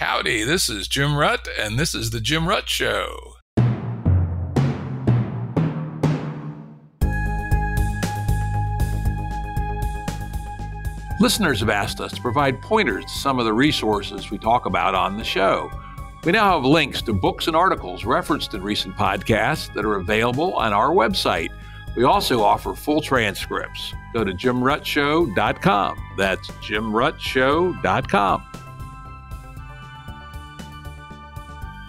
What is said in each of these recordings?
Howdy, this is Jim Rutt, and this is The Jim Rutt Show. Listeners have asked us to provide pointers to some of the resources we talk about on the show. We now have links to books and articles referenced in recent podcasts that are available on our website. We also offer full transcripts. Go to jimruttshow.com. That's jimruttshow.com.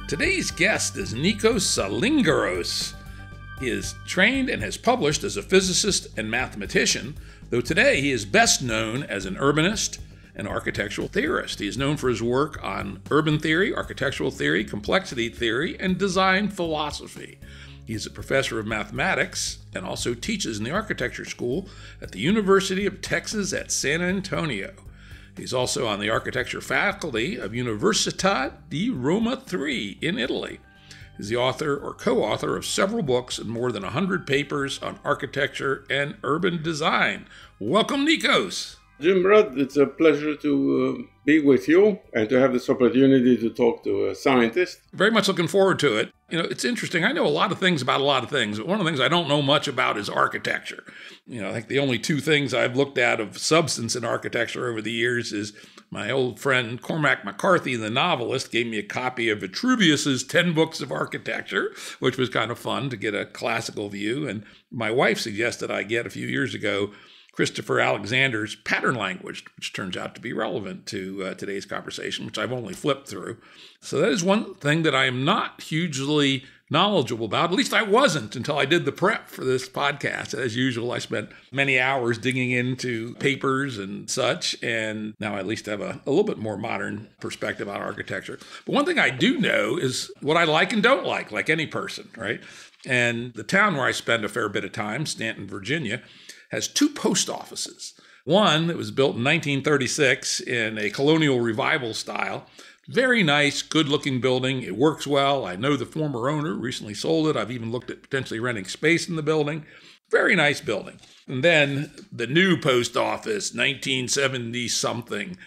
Today's guest is Nikos Salingaros. He is trained and has published as a physicist and mathematician, though today he is best known as an urbanist and architectural theorist. He is known for his work on urban theory, architectural theory, complexity theory, and design philosophy. He is a professor of mathematics and also teaches in the architecture school at the University of Texas at San Antonio. He's also on the architecture faculty of Università di Roma III in Italy. He's the author or co-author of several books and more than 100 papers on architecture and urban design. Welcome, Nikos. Jim Rutt, it's a pleasure to be with you and to have this opportunity to talk to a scientist. Very much looking forward to it. You know, it's interesting. I know a lot of things about a lot of things, but one of the things I don't know much about is architecture. You know, I think the only two things I've looked at of substance in architecture over the years is my old friend Cormac McCarthy, the novelist, gave me a copy of Vitruvius's 10 Books of Architecture, which was kind of fun to get a classical view. And my wife suggested I get a few years ago Christopher Alexander's Pattern Language, which turns out to be relevant to today's conversation, which I've only flipped through. So that is one thing that I am not hugely knowledgeable about. At least I wasn't until I did the prep for this podcast. As usual, I spent many hours digging into papers and such, and now I at least have a little bit more modern perspective on architecture. But one thing I do know is what I like and don't like any person, right? And the town where I spend a fair bit of time, Stanton, Virginia, has two post offices. One that was built in 1936 in a colonial revival style. Very nice, good-looking building. It works well. I know the former owner, recently sold it. I've even looked at potentially renting space in the building. Very nice building. And then the new post office, 1970-something.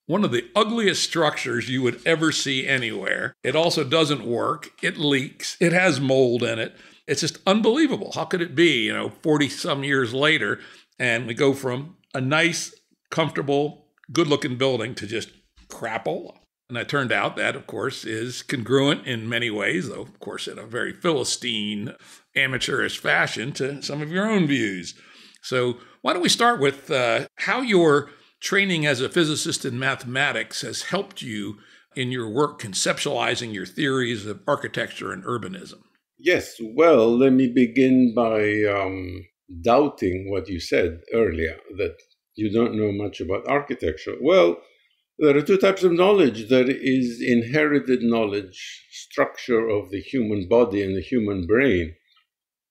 One of the ugliest structures you would ever see anywhere. It also doesn't work. It leaks. It has mold in it. It's just unbelievable. How could it be, 40-some years later, and we go from a nice, comfortable, good-looking building to just crapola? And it turned out that, of course, is congruent in many ways, though, of course, in a very Philistine, amateurish fashion to some of your own views. So why don't we start with how your training as a physicist in mathematics has helped you in your work conceptualizing your theories of architecture and urbanism? Yes, well, let me begin by doubting what you said earlier, that you don't know much about architecture. Well, there are two types of knowledge. There is inherited knowledge, structure of the human body and the human brain.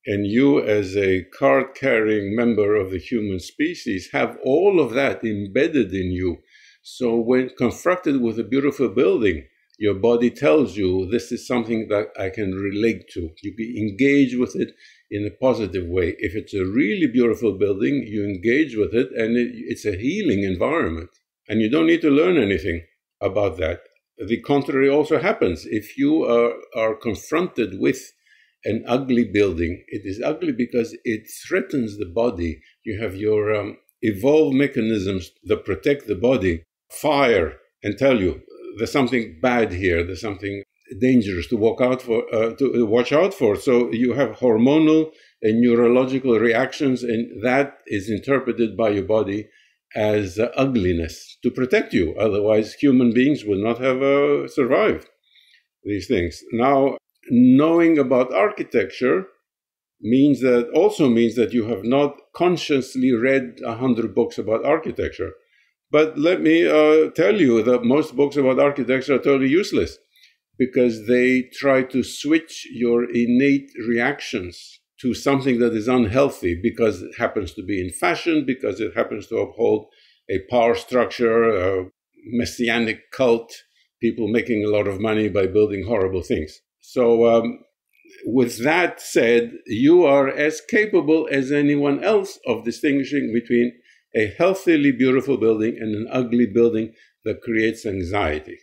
And you, as a card-carrying member of the human species, have all of that embedded in you. So when confronted with a beautiful building, your body tells you this is something that I can relate to. You engage with it in a positive way. If it's a really beautiful building, you engage with it, and it's a healing environment. And you don't need to learn anything about that. The contrary also happens. If you are confronted with an ugly building, it is ugly because it threatens the body. You have your evolved mechanisms that protect the body, fire, and tell you, there's something bad here. There's something dangerous to watch out for. So you have hormonal and neurological reactions, and that is interpreted by your body as ugliness to protect you. Otherwise, human beings would not have survived these things. Now, knowing about architecture means that you have not consciously read 100 books about architecture. But let me tell you that most books about architecture are totally useless because they try to switch your innate reactions to something that is unhealthy because it happens to be in fashion, because it happens to uphold a power structure, a Messianic cult, people making a lot of money by building horrible things. So with that said, you are as capable as anyone else of distinguishing between a healthily beautiful building and an ugly building that creates anxiety.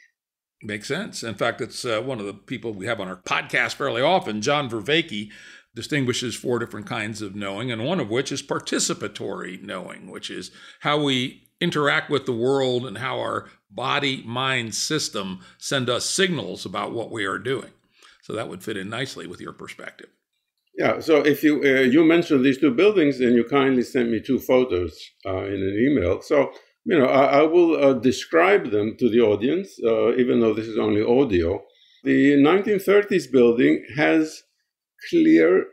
Makes sense. In fact, it's one of the people we have on our podcast fairly often, John Vervaeke, distinguishes four different kinds of knowing, and one of which is participatory knowing, which is how we interact with the world and how our body-mind system send us signals about what we are doing. So that would fit in nicely with your perspective. Yeah, so if you mentioned these two buildings and you kindly sent me two photos in an email. So, I will describe them to the audience, even though this is only audio. The 1930s building has clear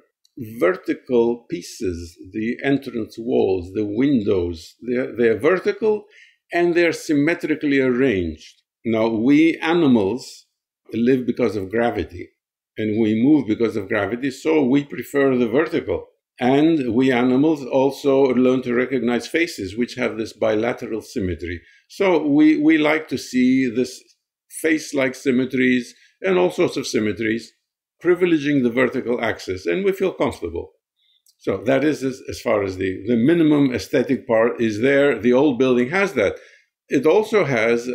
vertical pieces, the entrance walls, the windows. They're vertical and they're symmetrically arranged. Now, we animals live because of gravity. And we move because of gravity, so we prefer the vertical. And we animals also learn to recognize faces, which have this bilateral symmetry. So we like to see this face-like symmetries and all sorts of symmetries, privileging the vertical axis, and we feel comfortable. So that is as far as the minimum aesthetic part is there. The old building has that. It also has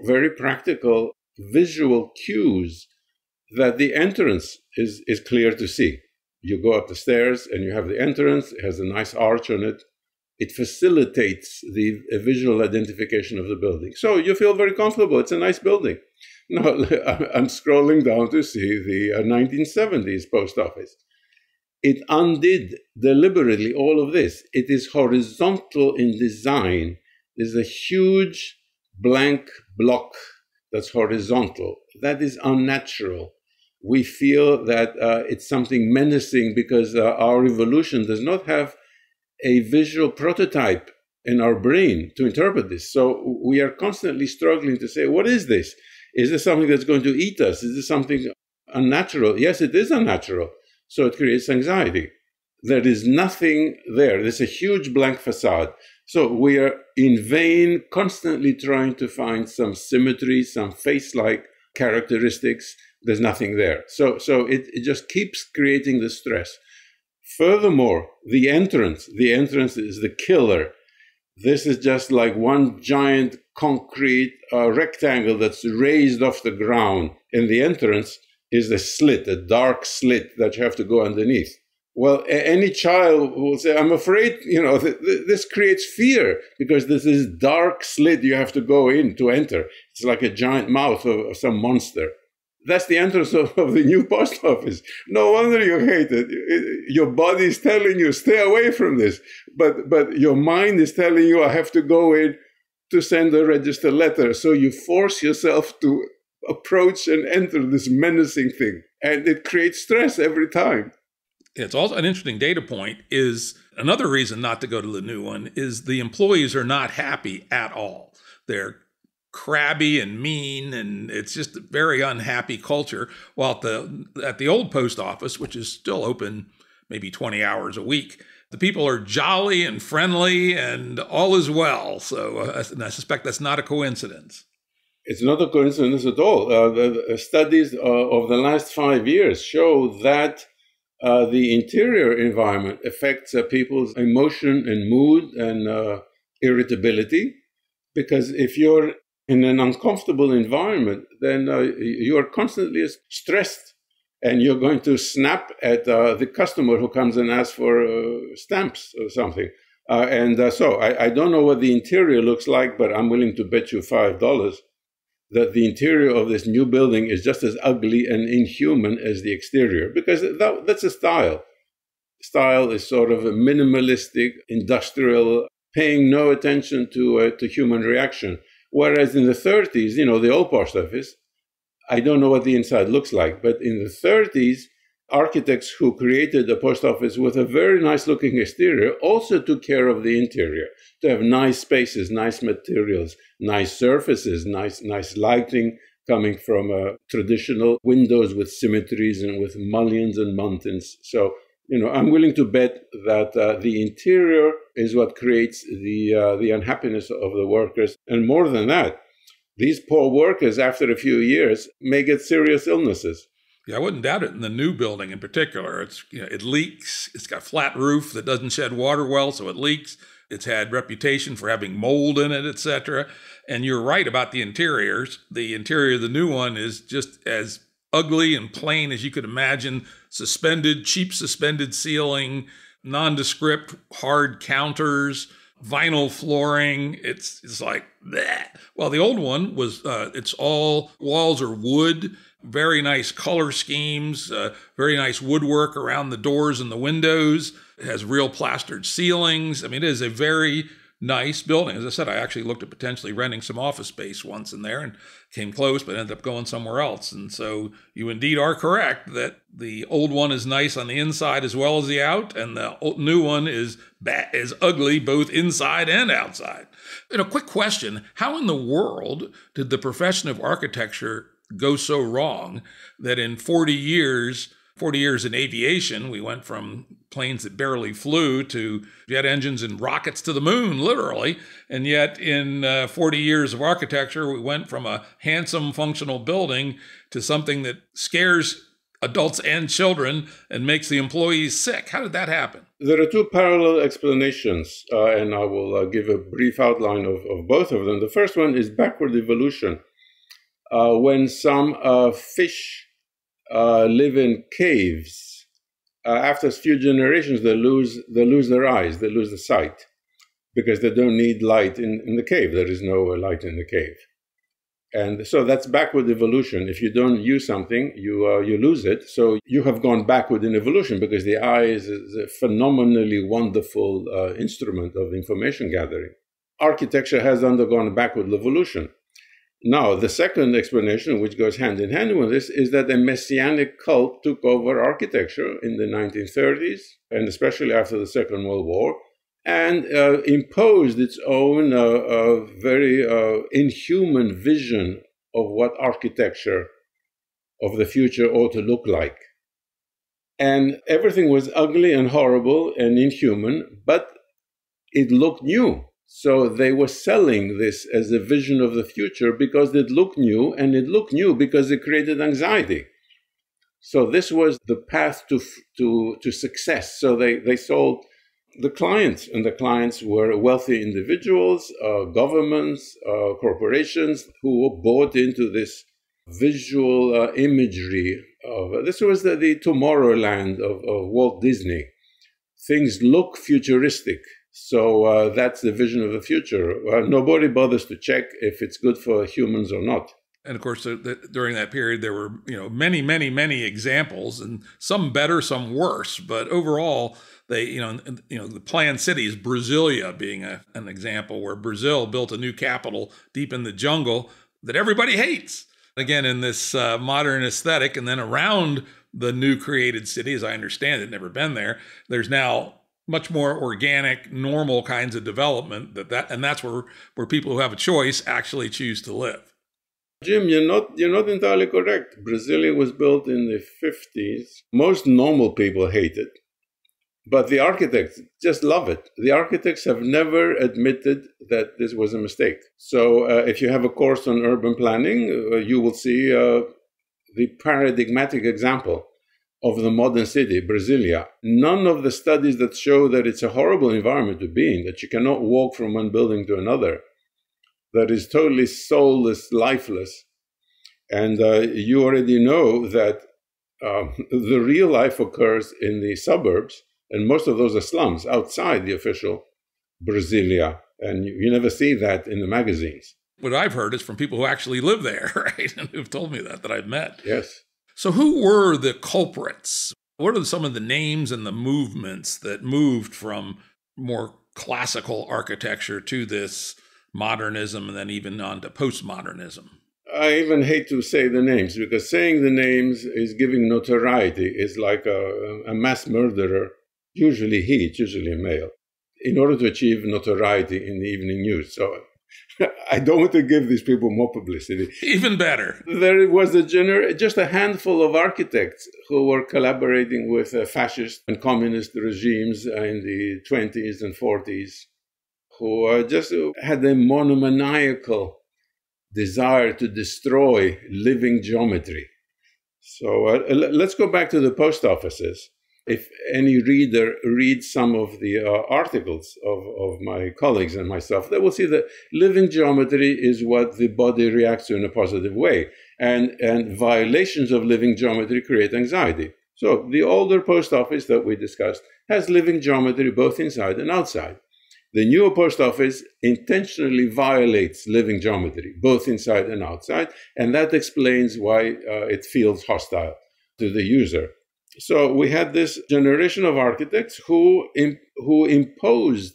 very practical visual cues that the entrance is clear to see. You go up the stairs and you have the entrance. It has a nice arch on it. It facilitates the visual identification of the building. So you feel very comfortable. It's a nice building. Now, I'm scrolling down to see the 1970s post office. It undid deliberately all of this. It is horizontal in design. There's a huge blank block that's horizontal. That is unnatural. We feel that it's something menacing because our evolution does not have a visual prototype in our brain to interpret this. So we are constantly struggling to say, what is this? Is this something that's going to eat us? Is this something unnatural? Yes, it is unnatural. So it creates anxiety. There is nothing there. There's a huge blank facade. So we are in vain constantly trying to find some symmetry, some face-like characteristics. There's nothing there. So it just keeps creating the stress. Furthermore, the entrance is the killer. This is just like one giant concrete rectangle that's raised off the ground. And the entrance is a slit, a dark slit that you have to go underneath. Well, any child will say, I'm afraid, this creates fear because this is dark slit you have to go in to enter. It's like a giant mouth of some monster. That's the entrance of the new post office. No wonder you hate it. Your body is telling you, stay away from this. But your mind is telling you, I have to go in to send a registered letter. So you force yourself to approach and enter this menacing thing. And it creates stress every time. It's also an interesting data point is another reason not to go to the new one is the employees are not happy at all. They're crabby and mean, and it's just a very unhappy culture. While at the old post office, which is still open maybe 20 hours a week, the people are jolly and friendly and all is well. So and I suspect that's not a coincidence. It's not a coincidence at all. The studies of the last 5 years show that the interior environment affects people's emotion and mood and irritability. Because if you're in an uncomfortable environment, then you are constantly stressed and you're going to snap at the customer who comes and asks for stamps or something. So I don't know what the interior looks like, but I'm willing to bet you $5 that the interior of this new building is just as ugly and inhuman as the exterior, because that's a style. Style is sort of a minimalistic, industrial, paying no attention to human reaction. Whereas in the 30s, the old post office, I don't know what the inside looks like, but in the 30s, architects who created a post office with a very nice looking exterior also took care of the interior, to have nice spaces, nice materials, nice surfaces, nice lighting coming from traditional windows with symmetries and with mullions and mountains. So, I'm willing to bet that the interior is what creates the unhappiness of the workers. And more than that, these poor workers, after a few years, may get serious illnesses. Yeah, I wouldn't doubt it in the new building in particular. It leaks. It's got a flat roof that doesn't shed water well, so it leaks. It's had reputation for having mold in it, etc. And you're right about the interiors. The interior of the new one is just as ugly and plain as you could imagine. Suspended, cheap suspended ceiling, nondescript hard counters, vinyl flooring. It's like bleh. Well, the old one was it's all walls are wood, very nice color schemes, very nice woodwork around the doors and the windows. It has real plastered ceilings. I mean, it is a very nice building. As I said, I actually looked at potentially renting some office space once in there and came close, but ended up going somewhere else. And so you indeed are correct that the old one is nice on the inside as well as the out, and the new one is ugly both inside and outside. And a quick question, how in the world did the profession of architecture go so wrong that in 40 years in aviation, we went from planes that barely flew to jet engines and rockets to the moon, literally. And yet in 40 years of architecture, we went from a handsome, functional building to something that scares adults and children and makes the employees sick. How did that happen? There are two parallel explanations, and I will give a brief outline of both of them. The first one is backward evolution. When some fish live in caves, after a few generations, they lose their eyes, they lose the sight, because they don't need light in the cave. There is no light in the cave. And so that's backward evolution. If you don't use something, you lose it. So you have gone backward in evolution, because the eye is a phenomenally wonderful instrument of information gathering. Architecture has undergone a backward evolution. Now, the second explanation, which goes hand in hand with this, is that a Messianic cult took over architecture in the 1930s, and especially after the Second World War, and imposed its own very inhuman vision of what architecture of the future ought to look like. And everything was ugly and horrible and inhuman, but it looked new. So they were selling this as a vision of the future because it looked new, and it looked new because it created anxiety. So this was the path to success. So they sold the clients, and the clients were wealthy individuals, governments, corporations who bought into this visual imagery. This was the Tomorrowland of Walt Disney. Things look futuristic. So that's the vision of the future. Nobody bothers to check if it's good for humans or not. And of course, during that period, there were many, many, many examples, and some better, some worse. But overall, the planned cities, Brasilia being an example, where Brazil built a new capital deep in the jungle that everybody hates. Again, in this modern aesthetic, and then around the new created city, as I understand it, never been there, there's now much more organic, normal kinds of development, and that's where people who have a choice actually choose to live. Jim, you're not entirely correct. Brasilia was built in the 50s. Most normal people hate it, but the architects just love it. The architects have never admitted that this was a mistake. So if you have a course on urban planning, you will see the paradigmatic example of the modern city, Brasilia. None of the studies that show that it's a horrible environment to be in, that you cannot walk from one building to another, that is totally soulless, lifeless. And you already know that the real life occurs in the suburbs, and most of those are slums outside the official Brasilia. And you never see that in the magazines. What I've heard is from people who actually live there, right? And who've told me that I've met. Yes. So who were the culprits? What are some of the names and the movements that moved from more classical architecture to this modernism and then even on to postmodernism? I even hate to say the names, because saying the names is giving notoriety. It's like a mass murderer, it's usually a male, in order to achieve notoriety in the evening news. So I don't want to give these people more publicity. Even better. There was just a handful of architects who were collaborating with fascist and communist regimes in the 20s and 40s, who just had a monomaniacal desire to destroy living geometry. So let's go back to the post offices. If any reader reads some of the articles of my colleagues and myself, they will see that living geometry is what the body reacts to in a positive way. And violations of living geometry create anxiety. So the older post office that we discussed has living geometry both inside and outside. The newer post office intentionally violates living geometry, both inside and outside, and that explains why it feels hostile to the user. So we had this generation of architects who imposed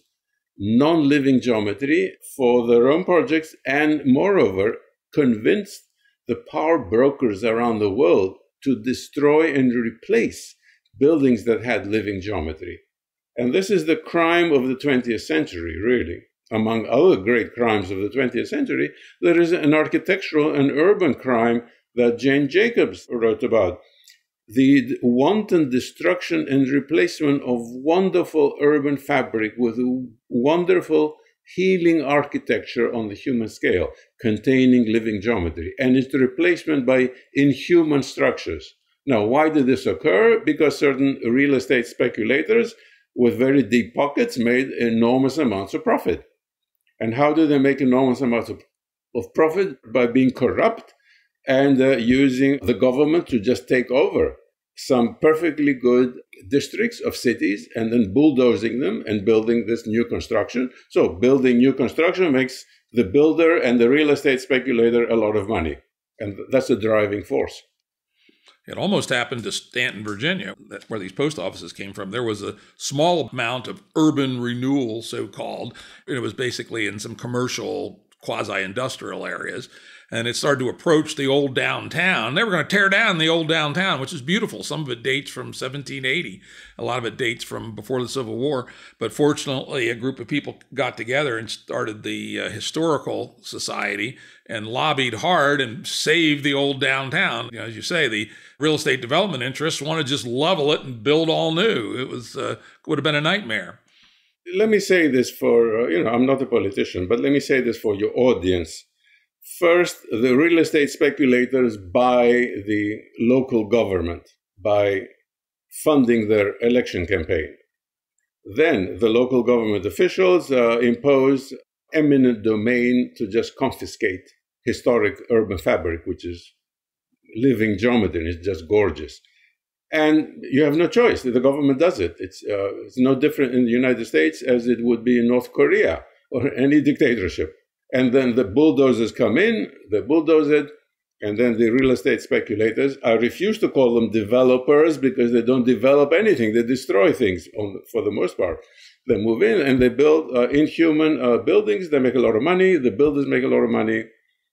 non-living geometry for their own projects and, moreover, convinced the power brokers around the world to destroy and replace buildings that had living geometry. And this is the crime of the 20th century, really. Among other great crimes of the 20th century, there is an architectural and urban crime that Jane Jacobs wrote about. The wanton destruction and replacement of wonderful urban fabric with wonderful healing architecture on the human scale, containing living geometry, and its replacement by inhuman structures. Now, why did this occur? Because certain real estate speculators with very deep pockets made enormous amounts of profit. And how do they make enormous amounts of profit? By being corrupt and using the government to just take over some perfectly good districts of cities and then bulldozing them and building this new construction. So building new construction makes the builder and the real estate speculator a lot of money. And that's a driving force. It almost happened to Stanton, Virginia, where these post offices came from. There was a small amount of urban renewal, so-called. It was basically in some commercial, quasi-industrial areas. And it started to approach the old downtown. They were going to tear down the old downtown, which is beautiful. Some of it dates from 1780. A lot of it dates from before the Civil War. But fortunately, a group of people got together and started the Historical Society and lobbied hard and saved the old downtown. You know, as you say, the real estate development interests want to just level it and build all new. It was would have been a nightmare. Let me say this for, I'm not a politician, but let me say this for your audience. First, the real estate speculators buy the local government by funding their election campaign. Then the local government officials impose eminent domain to just confiscate historic urban fabric, which is living geometry. It's just gorgeous. And you have no choice. The government does it. It's no different in the United States as it would be in North Korea or any dictatorship. And then the bulldozers come in, they bulldoze it, and then the real estate speculators, I refuse to call them developers because they don't develop anything. They destroy things for the most part. They move in and they build inhuman buildings. They make a lot of money. The builders make a lot of money.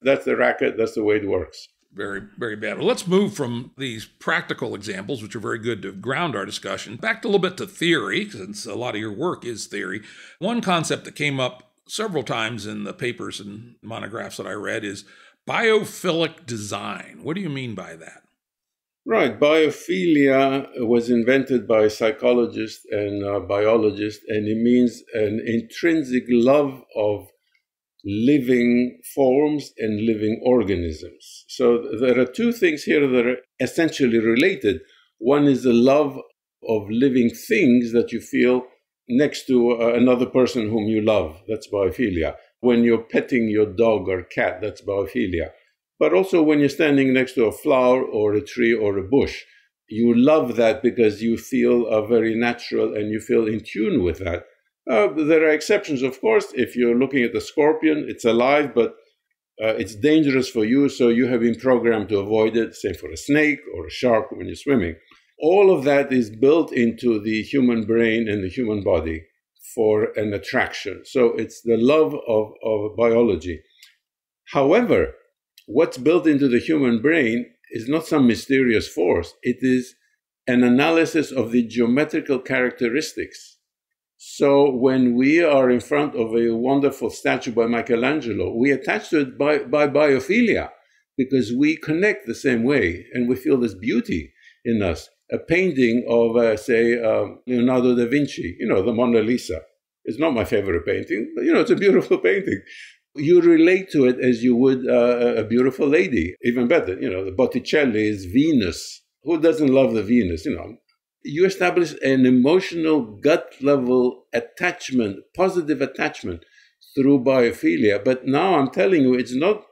That's the racket. That's the way it works. Very, very bad. Well, let's move from these practical examples, which are very good to ground our discussion, back a little bit to theory, since a lot of your work is theory. One concept that came up several times in the papers and monographs that I read is biophilic design. What do you mean by that? Right. Biophilia was invented by psychologists and biologists, and it means an intrinsic love of living forms and living organisms. So there are two things here that are essentially related. One is the love of living things that you feel next to another person whom you love. That's biophilia. When you're petting your dog or cat, that's biophilia. But also when you're standing next to a flower or a tree or a bush, you love that because you feel very natural and you feel in tune with that. There are exceptions, of course. If you're looking at the scorpion, it's alive, but it's dangerous for you, so you have been programmed to avoid it. Same for a snake or a shark when you're swimming. All of that is built into the human brain and the human body for an attraction. So it's the love of biology. However, what's built into the human brain is not some mysterious force. It is an analysis of the geometrical characteristics. So when we are in front of a wonderful statue by Michelangelo, we attach to it by biophilia because we connect the same way and we feel this beauty in us. A painting of, Leonardo da Vinci, the Mona Lisa. It's not my favorite painting, but, it's a beautiful painting. You relate to it as you would a beautiful lady, even better. The Botticelli's Venus. Who doesn't love the Venus? You establish an emotional gut level attachment, positive attachment through biophilia. But now I'm telling you, it's not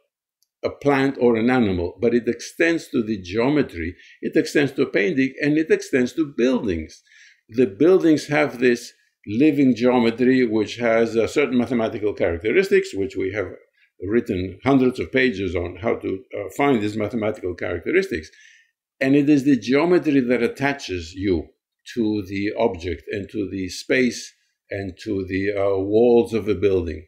a plant or an animal, but it extends to the geometry, it extends to painting, and it extends to buildings. The buildings have this living geometry, which has certain mathematical characteristics, which we have written hundreds of pages on how to find these mathematical characteristics. And it is the geometry that attaches you to the object and to the space and to the walls of a building.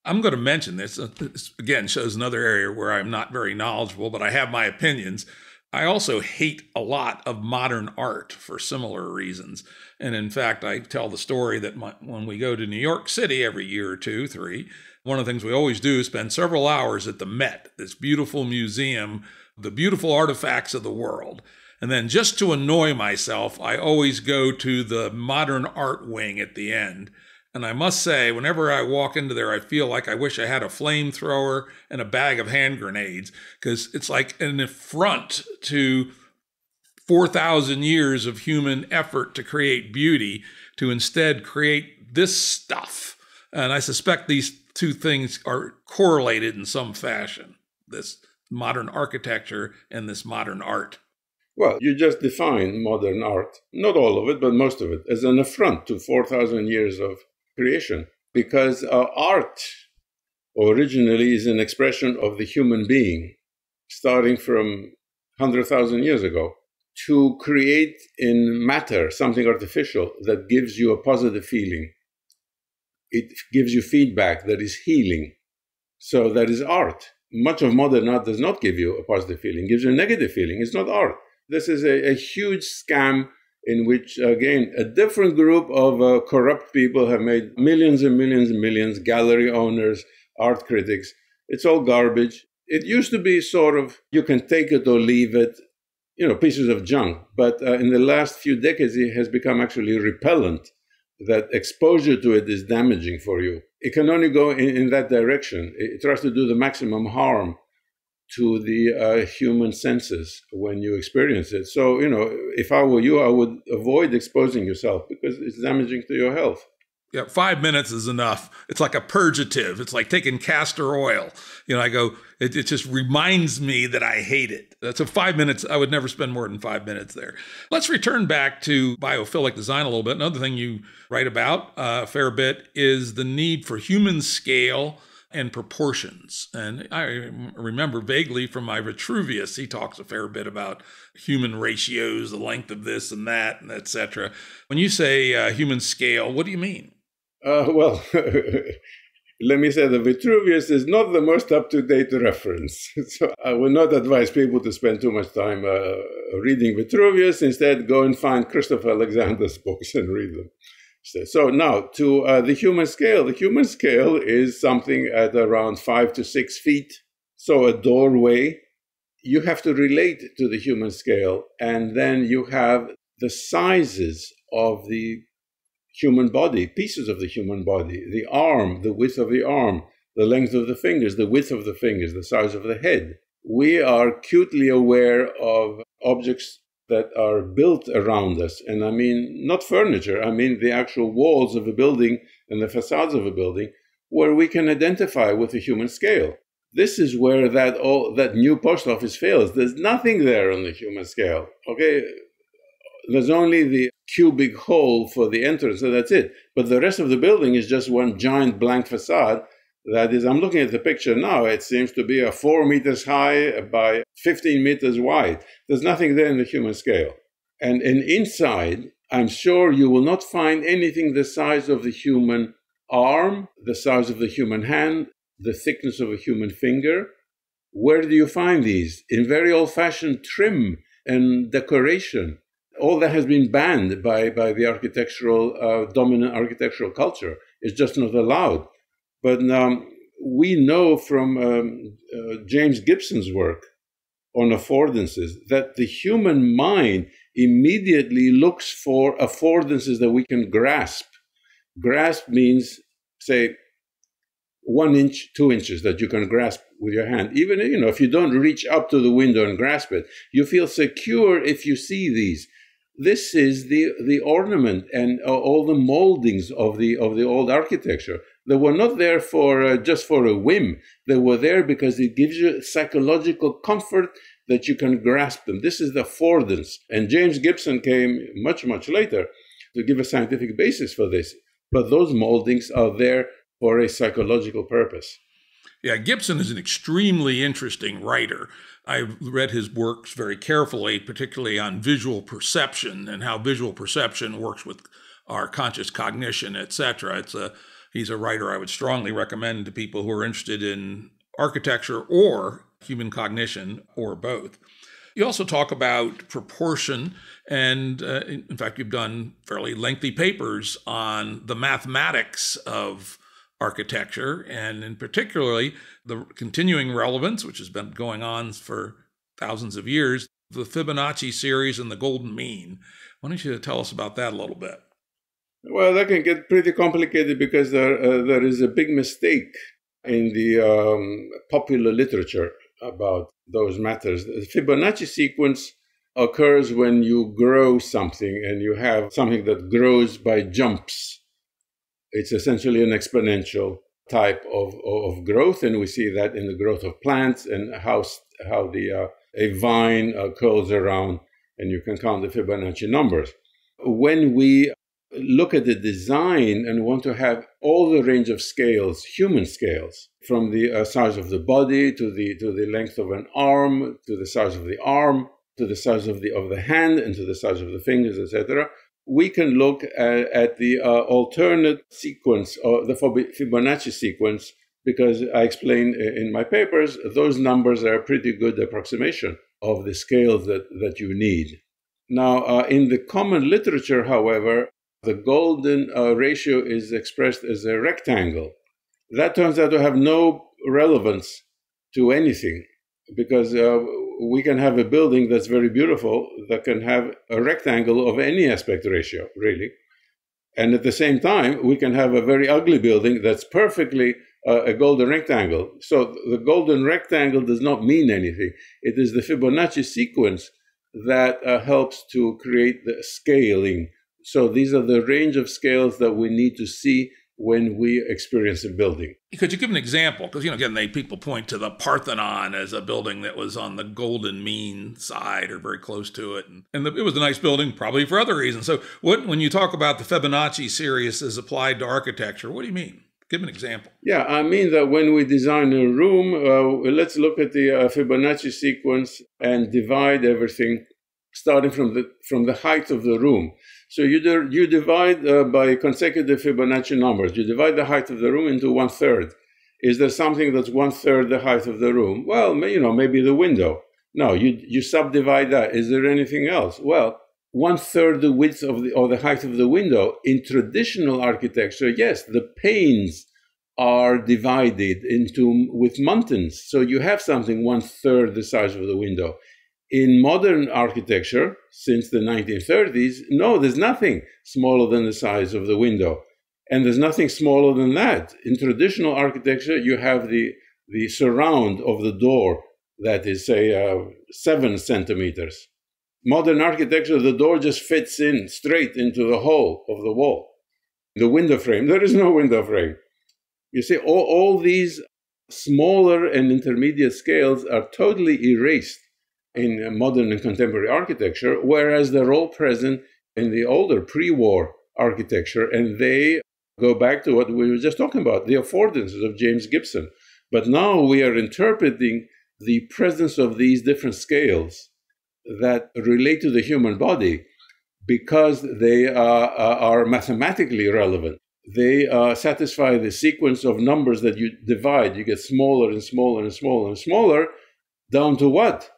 I'm going to mention this. This, again, shows another area where I'm not very knowledgeable, but I have my opinions. I also hate a lot of modern art for similar reasons. And in fact, I tell the story that when we go to New York City every year or two, three, one of the things we always do is spend several hours at the Met, this beautiful museum, the beautiful artifacts of the world. And then just to annoy myself, I always go to the modern art wing at the end. And I must say, whenever I walk into there, I feel like I wish I had a flamethrower and a bag of hand grenades, because it's like an affront to 4,000 years of human effort to create beauty, to instead create this stuff. And I suspect these two things are correlated in some fashion, this modern architecture and this modern art. Well, you just define modern art, not all of it, but most of it, as an affront to 4,000 years of creation, because art originally is an expression of the human being, starting from 100,000 years ago. To create in matter something artificial that gives you a positive feeling, it gives you feedback that is healing. So that is art. Much of modern art does not give you a positive feeling, it gives you a negative feeling. It's not art. This is a huge scam in which, again, a different group of corrupt people have made millions and millions and millions, gallery owners, art critics. It's all garbage. It used to be sort of, you can take it or leave it, pieces of junk. But in the last few decades, it has become actually repellent, that exposure to it is damaging for you. It can only go in that direction. It tries to do the maximum harm to the human senses when you experience it. So, if I were you, I would avoid exposing yourself because it's damaging to your health. Yeah, 5 minutes is enough. It's like a purgative. It's like taking castor oil. It just reminds me that I hate it. So 5 minutes, I would never spend more than 5 minutes there. Let's return back to biophilic design a little bit. Another thing you write about a fair bit is the need for human scale and proportions. And I remember vaguely from my Vitruvius, he talks a fair bit about human ratios, the length of this and that, and et cetera. When you say human scale, what do you mean? Well, let me say that Vitruvius is not the most up-to-date reference. So I would not advise people to spend too much time reading Vitruvius. Instead, go and find Christopher Alexander's books and read them. So now to the human scale. The human scale is something at around 5 to 6 feet. So a doorway, you have to relate to the human scale. And then you have the sizes of the human body, pieces of the human body, the arm, the width of the arm, the length of the fingers, the width of the fingers, the size of the head. We are acutely aware of objects that are built around us. And I mean, not furniture, I mean the actual walls of a building and the facades of a building, where we can identify with the human scale. This is where that new post office fails. There's nothing there on the human scale, okay? There's only the cubic hole for the entrance, and that's it. But the rest of the building is just one giant blank facade. That is, I'm looking at the picture now, it seems to be 4 meters high by 15 meters wide. There's nothing there in the human scale. And inside, I'm sure you will not find anything the size of the human arm, the size of the human hand, the thickness of a human finger. Where do you find these? In very old-fashioned trim and decoration. All that has been banned by the architectural, dominant architectural culture. It's just not allowed. But we know from James Gibson's work on affordances that the human mind immediately looks for affordances that we can grasp. Grasp means, say, 1 inch, 2 inches that you can grasp with your hand. Even if you don't reach up to the window and grasp it, you feel secure if you see these. this is the ornament and all the moldings of the old architecture. They were not there for just for a whim. They were there because it gives you psychological comfort that you can grasp them. This is the affordance. And James Gibson came much, much later to give a scientific basis for this. But those moldings are there for a psychological purpose. Yeah, Gibson is an extremely interesting writer. I've read his works very carefully, particularly on visual perception and how visual perception works with our conscious cognition, etc. He's a writer I would strongly recommend to people who are interested in architecture or human cognition or both. You also talk about proportion, and in fact, you've done fairly lengthy papers on the mathematics of architecture, and in particularly the continuing relevance, which has been going on for thousands of years, the Fibonacci series and the golden mean. Why don't you tell us about that a little bit? Well, that can get pretty complicated because there is a big mistake in the popular literature about those matters. The Fibonacci sequence occurs when you grow something and you have something that grows by jumps. It's essentially an exponential type of growth, and we see that in the growth of plants and how a vine curls around, and you can count the Fibonacci numbers. When we look at the design and want to have all the range of scales, human scales, from the size of the body to the length of an arm, to the size of the arm, to the size of the hand, and to the size of the fingers, etc., we can look at the alternate sequence, or the Fibonacci sequence, because I explain in my papers, those numbers are a pretty good approximation of the scales that you need. Now, in the common literature, however, the golden ratio is expressed as a rectangle. That turns out to have no relevance to anything, because we can have a building that's very beautiful that can have a rectangle of any aspect ratio, really. And at the same time, we can have a very ugly building that's perfectly a golden rectangle. So the golden rectangle does not mean anything. It is the Fibonacci sequence that helps to create the scaling. So these are the range of scales that we need to see when we experience a building. Could you give an example? Because, again, people point to the Parthenon as a building that was on the golden mean side or very close to it. And it was a nice building, probably for other reasons. So when you talk about the Fibonacci series as applied to architecture, what do you mean? Give an example. Yeah, I mean that when we design a room, let's look at the Fibonacci sequence and divide everything starting from the height of the room. So you divide by consecutive Fibonacci numbers. You divide the height of the room into 1/3. Is there something that's 1/3 the height of the room? Well, maybe the window. No, you subdivide that. Is there anything else? Well, 1/3 the width or the height of the window. In traditional architecture, yes, the panes are divided with muntins. So you have something 1/3 the size of the window. In modern architecture, since the 1930s, no, there's nothing smaller than the size of the window. And there's nothing smaller than that. In traditional architecture, you have the surround of the door that is, say, 7 centimeters. Modern architecture, the door just fits in straight into the hole of the wall. The window frame, there is no window frame. You see, all these smaller and intermediate scales are totally erased in modern and contemporary architecture, whereas they're all present in the older pre-war architecture, and they go back to what we were just talking about, the affordances of James Gibson. But now we are interpreting the presence of these different scales that relate to the human body because they are mathematically relevant. They satisfy the sequence of numbers that you divide. You get smaller and smaller and smaller and smaller, down to what?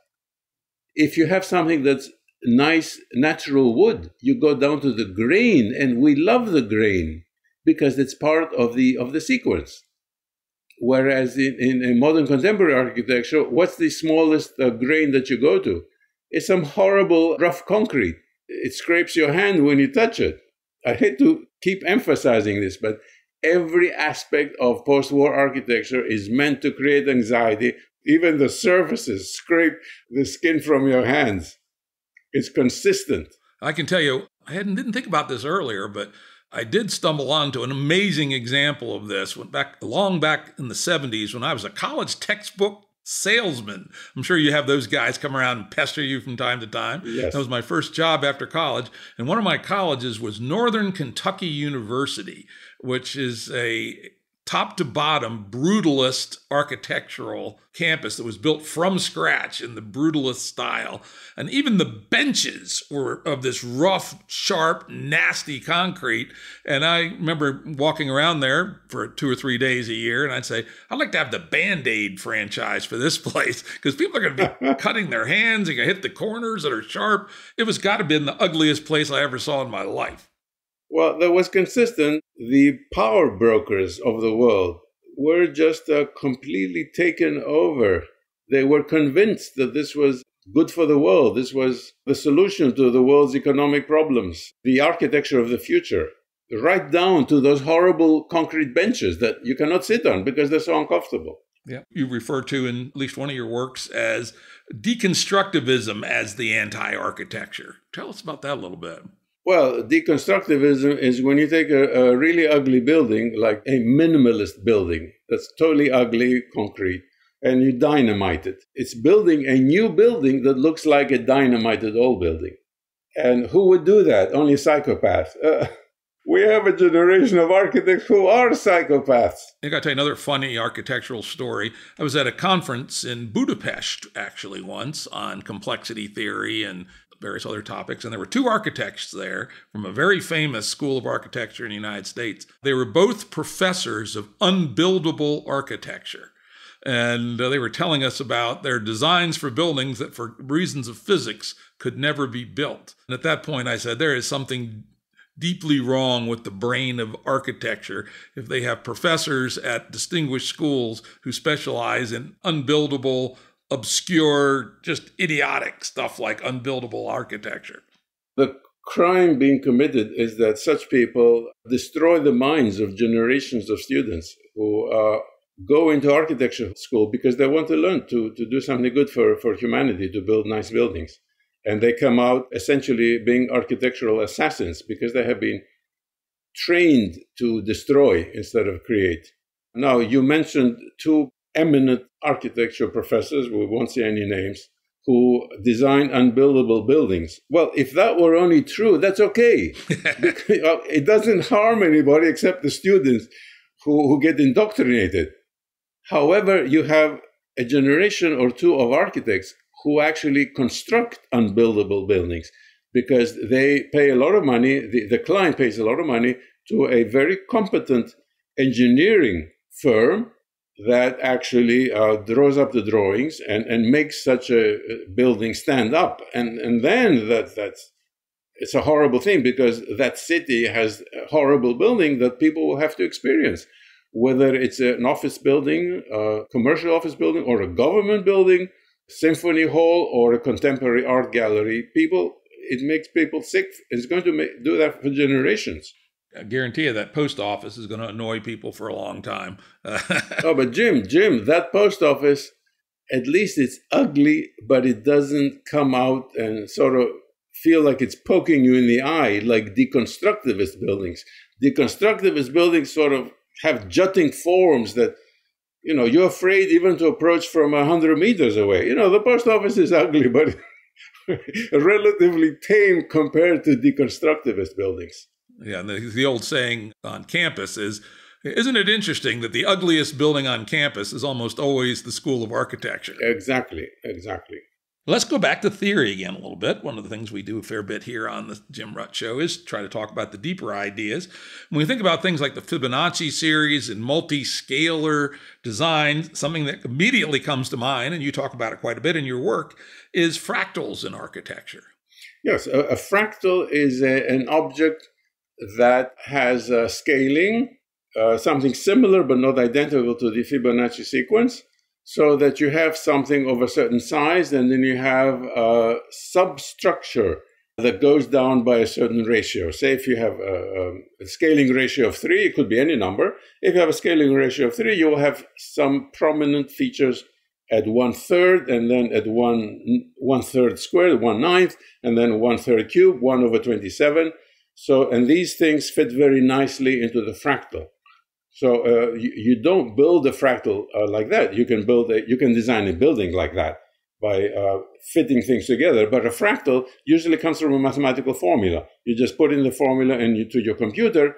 If you have something that's nice, natural wood, you go down to the grain, and we love the grain because it's part of the sequence. Whereas in modern contemporary architecture, what's the smallest grain that you go to? It's some horrible rough concrete. It scrapes your hand when you touch it. I hate to keep emphasizing this, but every aspect of post-war architecture is meant to create anxiety. Even the surfaces scrape the skin from your hands. It's consistent. I can tell you, didn't think about this earlier, but I did stumble onto an amazing example of this long back in the 70s when I was a college textbook salesman. I'm sure you have those guys come around and pester you from time to time. Yes. That was my first job after college. And one of my colleges was Northern Kentucky University, which is a top to bottom brutalist architectural campus that was built from scratch in the brutalist style. And even the benches were of this rough, sharp, nasty concrete. And I remember walking around there for 2 or 3 days a year, and I'd say, I'd like to have the Band-Aid franchise for this place, because people are going to be cutting their hands and hit the corners that are sharp. It was got to be the ugliest place I ever saw in my life. Well, that was consistent. The power brokers of the world were just completely taken over. They were convinced that this was good for the world. This was the solution to the world's economic problems, the architecture of the future, right down to those horrible concrete benches that you cannot sit on because they're so uncomfortable. Yeah, you refer to in at least one of your works as deconstructivism as the anti-architecture. Tell us about that a little bit. Well, deconstructivism is when you take a really ugly building, like a minimalist building that's totally ugly, concrete, and you dynamite it. It's building a new building that looks like a dynamited old building. And who would do that? Only psychopaths. We have a generation of architects who are psychopaths. I got to tell you another funny architectural story. I was at a conference in Budapest, actually, once on complexity theory and various other topics. And there were 2 architects there from a very famous school of architecture in the United States. They were both professors of unbuildable architecture. And they were telling us about their designs for buildings that for reasons of physics could never be built. And at that point, I said, there is something deeply wrong with the brain of architecture if they have professors at distinguished schools who specialize in unbuildable, obscure, just idiotic stuff like unbuildable architecture. The crime being committed is that such people destroy the minds of generations of students who go into architecture school because they want to learn to do something good for humanity, to build nice buildings. And they come out essentially being architectural assassins because they have been trained to destroy instead of create. Now, you mentioned 2 eminent architecture professors, we won't say any names, who design unbuildable buildings. Well, if that were only true, that's okay. It doesn't harm anybody except the students who get indoctrinated. However, you have a generation or 2 of architects who actually construct unbuildable buildings because they pay a lot of money, the client pays a lot of money to a very competent engineering firm that actually draws up the drawings and makes such a building stand up. And then it's a horrible thing because that city has a horrible building that people will have to experience. Whether it's an office building, a commercial office building, or a government building, symphony hall, or a contemporary art gallery, it makes people sick. It's going to do that for generations. I guarantee you that post office is going to annoy people for a long time. Oh, but Jim, that post office, at least it's ugly, but it doesn't come out and sort of feel like it's poking you in the eye like deconstructivist buildings. Deconstructivist buildings sort of have jutting forms that, you're afraid even to approach from 100 meters away. The post office is ugly, but relatively tame compared to deconstructivist buildings. Yeah, and the old saying on campus is, isn't it interesting that the ugliest building on campus is almost always the School of Architecture? Exactly. Let's go back to theory again a little bit. One of the things we do a fair bit here on the Jim Rutt Show is try to talk about the deeper ideas. When we think about things like the Fibonacci series and multi-scalar design, something that immediately comes to mind, and you talk about it quite a bit in your work, is fractals in architecture. Yes, a fractal is an object that has scaling, something similar but not identical to the Fibonacci sequence, so that you have something of a certain size, and then you have a substructure that goes down by a certain ratio. Say if you have a scaling ratio of 3, it could be any number. If you have a scaling ratio of 3, you will have some prominent features at 1/3, and then at 1/3 squared, 1/9, and then 1/3 cubed, 1/27. So, and these things fit very nicely into the fractal. So you don't build a fractal like that. You can design a building like that by fitting things together. But a fractal usually comes from a mathematical formula. You just put in the formula to your computer,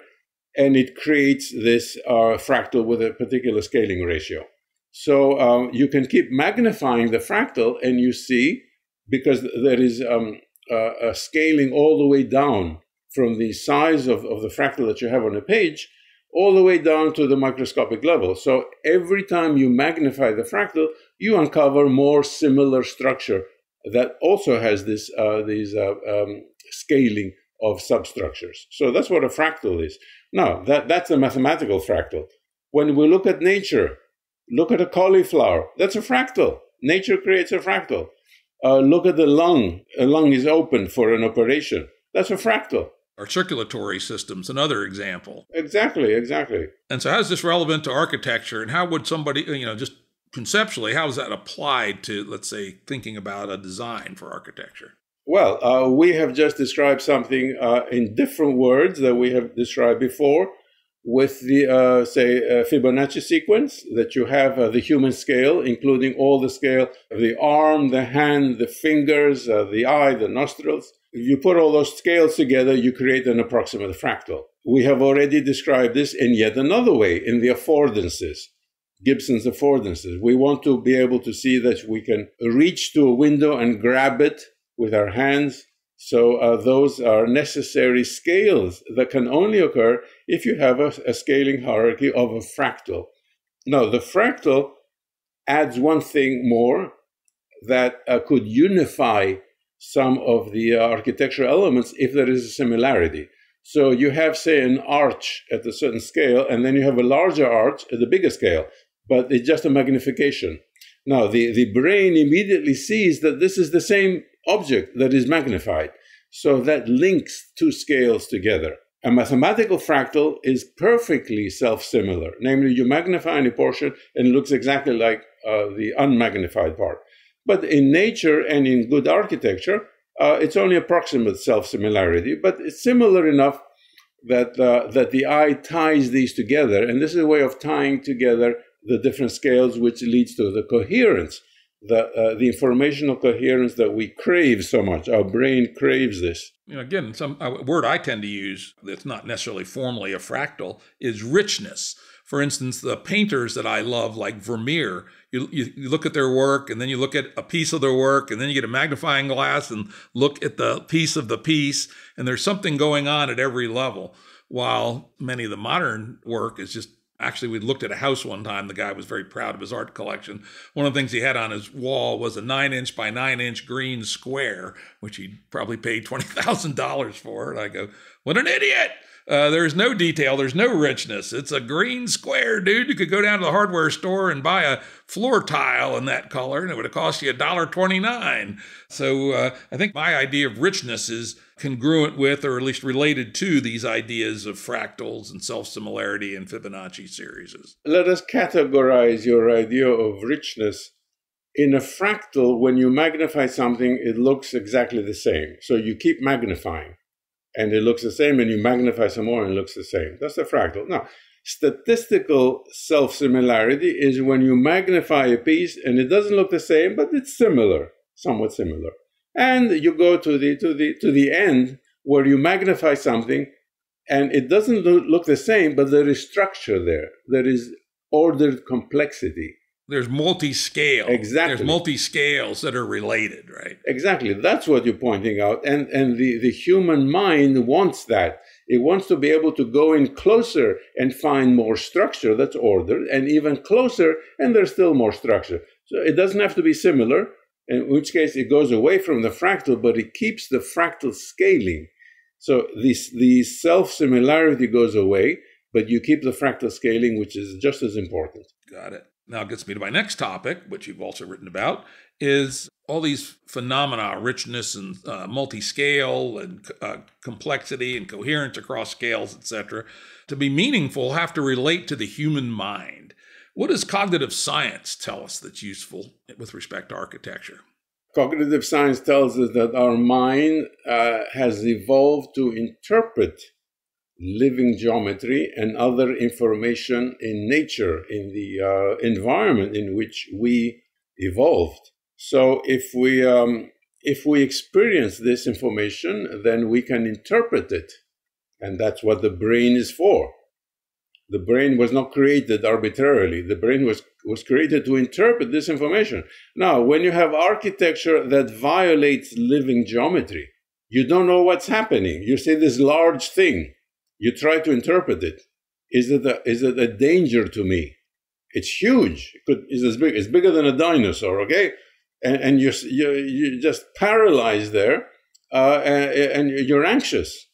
and it creates this fractal with a particular scaling ratio. So you can keep magnifying the fractal, and you see, because there is a scaling all the way down from the size of the fractal that you have on a page, all the way down to the microscopic level. So every time you magnify the fractal, you uncover more similar structure that also has these scaling of substructures. So that's what a fractal is. Now, that's a mathematical fractal. When we look at nature, look at a cauliflower, that's a fractal. Nature creates a fractal. Look at the lung. A lung is open for an operation. That's a fractal. Our circulatory system's another example. Exactly. And so how is this relevant to architecture, and how would somebody, just conceptually, how is that applied to, let's say, thinking about a design for architecture? Well, we have just described something in different words that we have described before with the, Fibonacci sequence, that you have the human scale, including all the scale of the arm, the hand, the fingers, the eye, the nostrils. If you put all those scales together, you create an approximate fractal. We have already described this in yet another way, in the affordances, Gibson's affordances. We want to be able to see that we can reach to a window and grab it with our hands. So those are necessary scales that can only occur if you have a scaling hierarchy of a fractal. Now, the fractal adds one thing more that could unify some of the architectural elements if there is a similarity. So you have, say, an arch at a certain scale, and then you have a larger arch at a bigger scale, but it's just a magnification. Now, the brain immediately sees that this is the same object that is magnified. So that links two scales together. A mathematical fractal is perfectly self-similar. Namely, you magnify any portion and it looks exactly like the unmagnified part. But in nature and in good architecture, it's only approximate self-similarity, but it's similar enough that the eye ties these together. And this is a way of tying together the different scales, which leads to the coherence, the informational coherence that we crave so much. Our brain craves this. Again, some word I tend to use that's not necessarily formally a fractal is richness. For instance, the painters that I love, like Vermeer, you look at their work, and then you look at a piece of their work, and then you get a magnifying glass and look at the piece of the piece, and there's something going on at every level. While many of the modern work is just, actually, we looked at a house one time. The guy was very proud of his art collection. One of the things he had on his wall was a 9-inch by 9-inch green square, which he probably paid $20,000 for. And I go, what an idiot! There's no detail. There's no richness. It's a green square, dude. You could go down to the hardware store and buy a floor tile in that color, and it would have cost you $1.29. So I think my idea of richness is congruent with, or at least related to, these ideas of fractals and self-similarity and Fibonacci series. Let us categorize your idea of richness. In a fractal, when you magnify something, it looks exactly the same. So you keep magnifying, and it looks the same, and you magnify some more, and it looks the same. That's the fractal. Now, statistical self-similarity is when you magnify a piece, and it doesn't look the same, but it's similar, somewhat similar. And you go to the end where you magnify something, and it doesn't look the same, but there is structure there. There is ordered complexity. There's multi-scale. Exactly. There's multi-scales that are related, right? Exactly. That's what you're pointing out. And the human mind wants that. It wants to be able to go in closer and find more structure that's ordered, and even closer, and there's still more structure. So it doesn't have to be similar, in which case it goes away from the fractal, but it keeps the fractal scaling. So the self-similarity goes away, but you keep the fractal scaling, which is just as important. Got it. Now it gets me to my next topic, which you've also written about, is all these phenomena, richness and multi-scale and complexity and coherence across scales, etc., to be meaningful have to relate to the human mind. What does cognitive science tell us that's useful with respect to architecture? Cognitive science tells us that our mind has evolved to interpret living geometry and other information in nature, in the environment in which we evolved. So if we experience this information, then we can interpret it. And that's what the brain is for. The brain was not created arbitrarily. The brain was created to interpret this information. Now, when you have architecture that violates living geometry, you don't know what's happening. You see this large thing. You try to interpret it. Is it a danger to me? It's huge. It's bigger than a dinosaur, okay? And you're just paralyzed there, and you're anxious.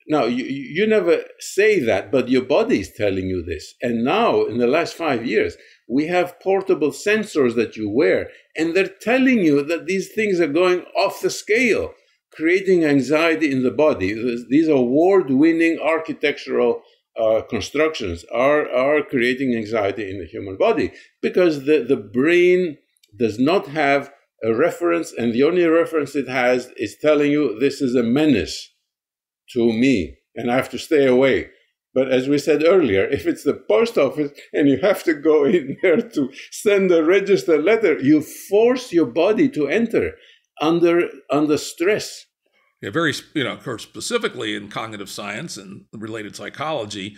Now, you never say that, but your body is telling you this. And now, in the last 5 years, we have portable sensors that you wear, and they're telling you that these things are going off the scale, creating anxiety in the body. These award-winning architectural constructions are creating anxiety in the human body because the brain does not have a reference, and the only reference it has is telling you this is a menace to me, and I have to stay away. But as we said earlier, if it's the post office and you have to go in there to send a registered letter, you force your body to enter under stress. Yeah, very, of course, specifically in cognitive science and related psychology,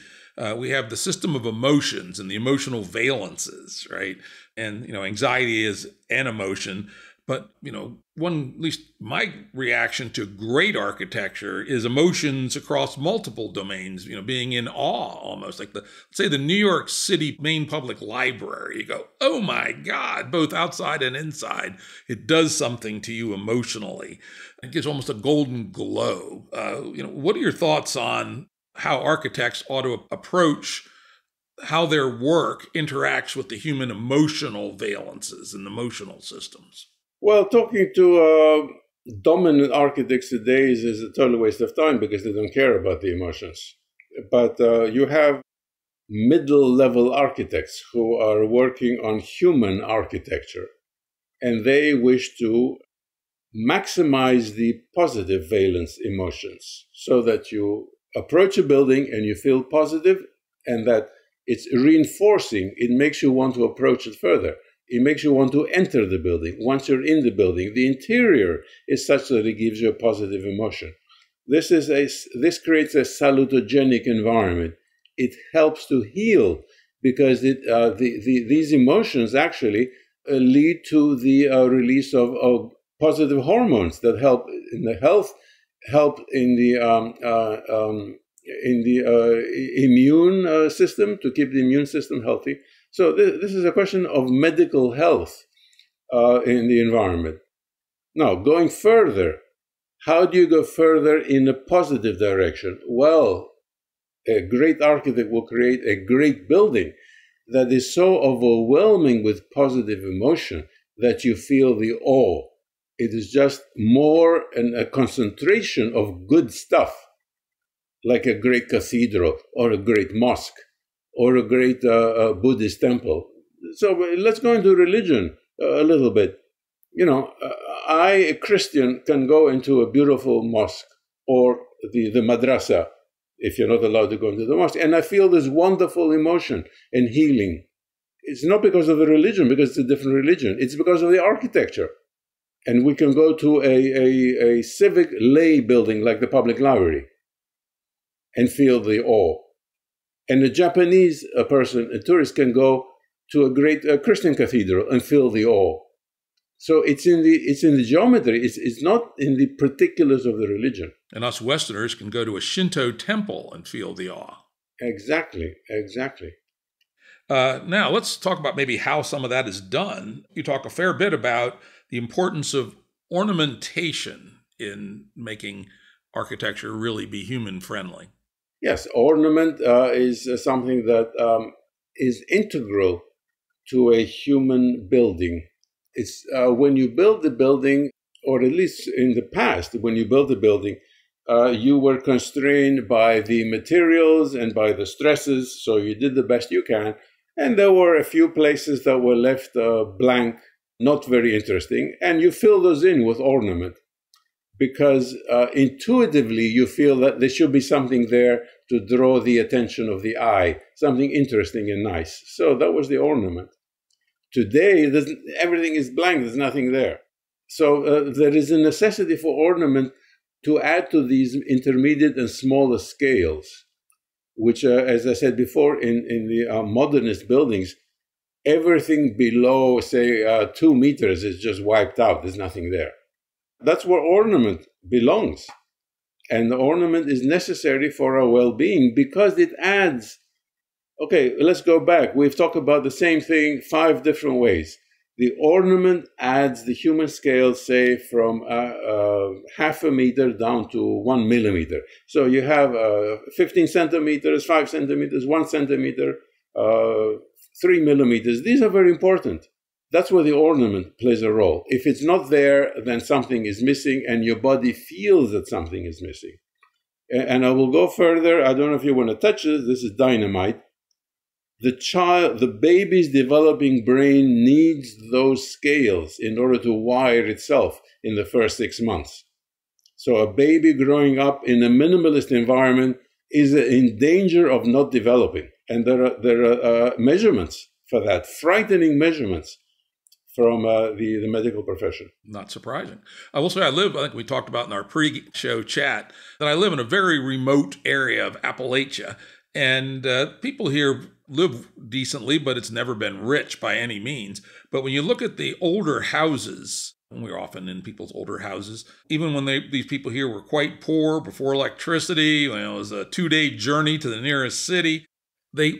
we have the system of emotions and the emotional valences, right? And, anxiety is an emotion. But, at least my reaction to great architecture is emotions across multiple domains, being in awe almost. Like let's say the New York City main public library. You go, oh my God, both outside and inside. It does something to you emotionally. It gives almost a golden glow. What are your thoughts on how architects ought to approach how their work interacts with the human emotional valences and emotional systems? Well, talking to dominant architects today is a total waste of time because they don't care about the emotions. But you have middle-level architects who are working on human architecture, and they wish to maximize the positive valence emotions so that you approach a building and you feel positive, and that it's reinforcing. It makes you want to approach it further. It makes you want to enter the building. Once you're in the building, the interior is such that it gives you a positive emotion. This creates a salutogenic environment. It helps to heal because these emotions actually lead to the release of positive hormones that help in the health, help in the immune system, to keep the immune system healthy. So this is a question of medical health in the environment. Now, going further, how do you go further in a positive direction? Well, a great architect will create a great building that is so overwhelming with positive emotion that you feel the awe. It is just more a concentration of good stuff, like a great cathedral or a great mosque or a great Buddhist temple. So let's go into religion a little bit. I, a Christian, can go into a beautiful mosque or the madrasa, if you're not allowed to go into the mosque, and I feel this wonderful emotion and healing. It's not because of the religion, because it's a different religion. It's because of the architecture. And we can go to a civic lay building like the public library and feel the awe. And a Japanese person, a tourist, can go to a great Christian cathedral and feel the awe. So it's in the geometry. It's not in the particulars of the religion. And us Westerners can go to a Shinto temple and feel the awe. Exactly. Now let's talk about maybe how some of that is done. You talk a fair bit about the importance of ornamentation in making architecture really be human friendly. Yes, ornament is something that is integral to a human building. It's when you build the building, or at least in the past, when you built the building, you were constrained by the materials and by the stresses, so you did the best you can. And there were a few places that were left blank, not very interesting. And you fill those in with ornament because intuitively you feel that there should be something there to draw the attention of the eye, something interesting and nice. So that was the ornament. Today, everything is blank, there's nothing there. So there is a necessity for ornament to add to these intermediate and smaller scales, which, as I said before, in the modernist buildings, everything below, say, 2 meters is just wiped out. There's nothing there. That's where ornament belongs. And the ornament is necessary for our well-being because it adds. Okay, let's go back. We've talked about the same thing 5 different ways. The ornament adds the human scale, say, from half a meter down to 1 millimeter. So you have 15 centimeters, 5 centimeters, 1 centimeter, 3 millimeters. These are very important. That's where the ornament plays a role. If it's not there, then something is missing, and your body feels that something is missing. And I will go further. I don't know if you want to touch this. This is dynamite. The baby's developing brain needs those scales in order to wire itself in the first 6 months. So a baby growing up in a minimalist environment is in danger of not developing. And there are measurements for that, frightening measurements from the medical profession. Not surprising. I will say I think we talked about in our pre-show chat, that I live in a very remote area of Appalachia. And people here live decently, but it's never been rich by any means. But when you look at the older houses, and we're often in people's older houses, even when these people here were quite poor before electricity, it was a 2-day journey to the nearest city.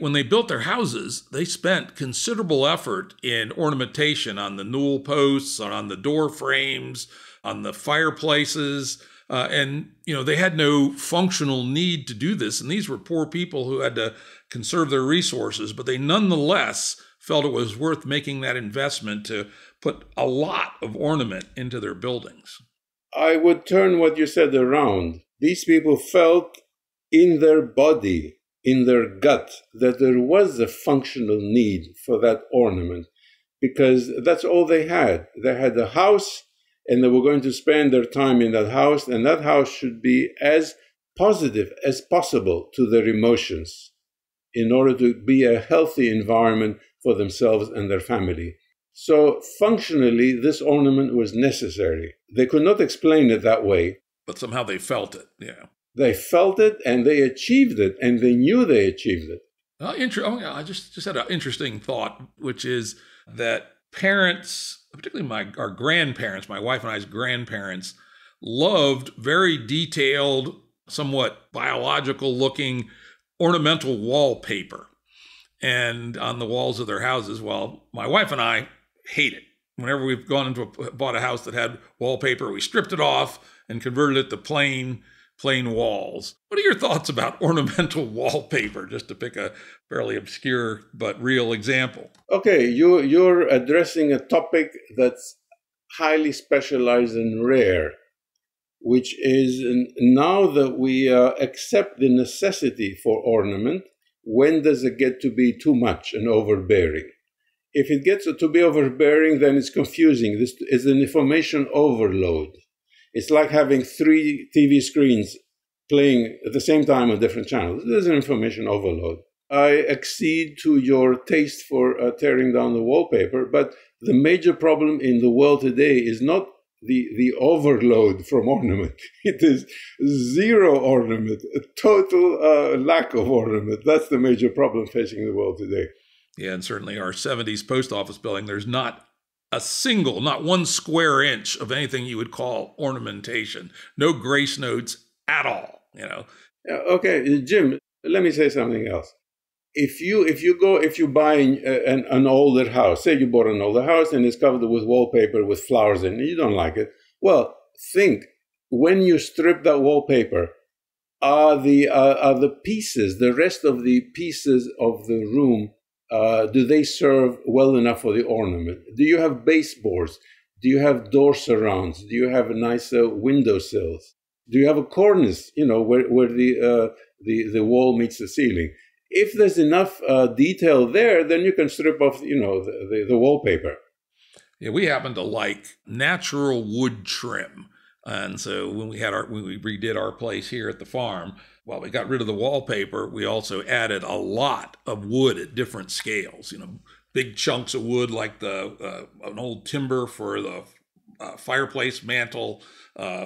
When they built their houses, they spent considerable effort in ornamentation on the newel posts, on the door frames, on the fireplaces. And they had no functional need to do this. And these were poor people who had to conserve their resources, but they nonetheless felt it was worth making that investment to put a lot of ornament into their buildings. I would turn what you said around. These people felt in their body, in their gut, that there was a functional need for that ornament because that's all they had. They had a house, and they were going to spend their time in that house, and that house should be as positive as possible to their emotions in order to be a healthy environment for themselves and their family. So functionally, this ornament was necessary. They could not explain it that way. But somehow they felt it, yeah. They felt it, and they achieved it, and they knew they achieved it. I just had an interesting thought, which is that parents, particularly our grandparents, my wife and I's grandparents, loved very detailed, somewhat biological-looking ornamental wallpaper. And on the walls of their houses, well, my wife and I hate it. Whenever we've bought a house that had wallpaper, we stripped it off and converted it to plain walls. What are your thoughts about ornamental wallpaper, just to pick a fairly obscure but real example? Okay, you're addressing a topic that's highly specialized and rare, which is now that we accept the necessity for ornament, when does it get to be too much and overbearing? If it gets to be overbearing, then it's confusing. This is an information overload. It's like having 3 TV screens playing at the same time on different channels. There's an information overload. I accede to your taste for tearing down the wallpaper, but the major problem in the world today is not the overload from ornament. It is zero ornament, a total lack of ornament. That's the major problem facing the world today. Yeah, and certainly our 70s post office building, there's not not 1 square inch of anything you would call ornamentation. No grace notes at all, Okay, Jim, let me say something else. If you buy an older house, say you bought an older house and it's covered with wallpaper with flowers in it, you don't like it. Well, think, when you strip that wallpaper, are the pieces, the rest of the pieces of the room, do they serve well enough for the ornament? Do you have baseboards? Do you have door surrounds? Do you have nice windowsills? Do you have a cornice, where the wall meets the ceiling? if there's enough detail there, then you can strip off, the wallpaper. Yeah, we happen to like natural wood trim. And so when we redid our place here at the farm, while we got rid of the wallpaper, we also added a lot of wood at different scales. Big chunks of wood like an old timber for the fireplace mantle,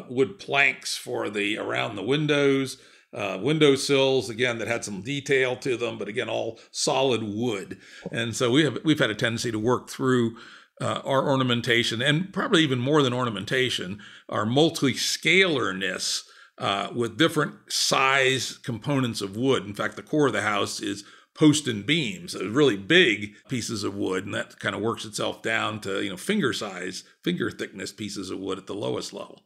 wood planks for around the windows, windowsills, again, that had some detail to them, but again, all solid wood. And so we've had a tendency to work through our ornamentation, and probably even more than ornamentation, our multi-scalarness with different size components of wood. In fact, the core of the house is post and beams, really big pieces of wood, and that kind of works itself down to finger thickness pieces of wood at the lowest level.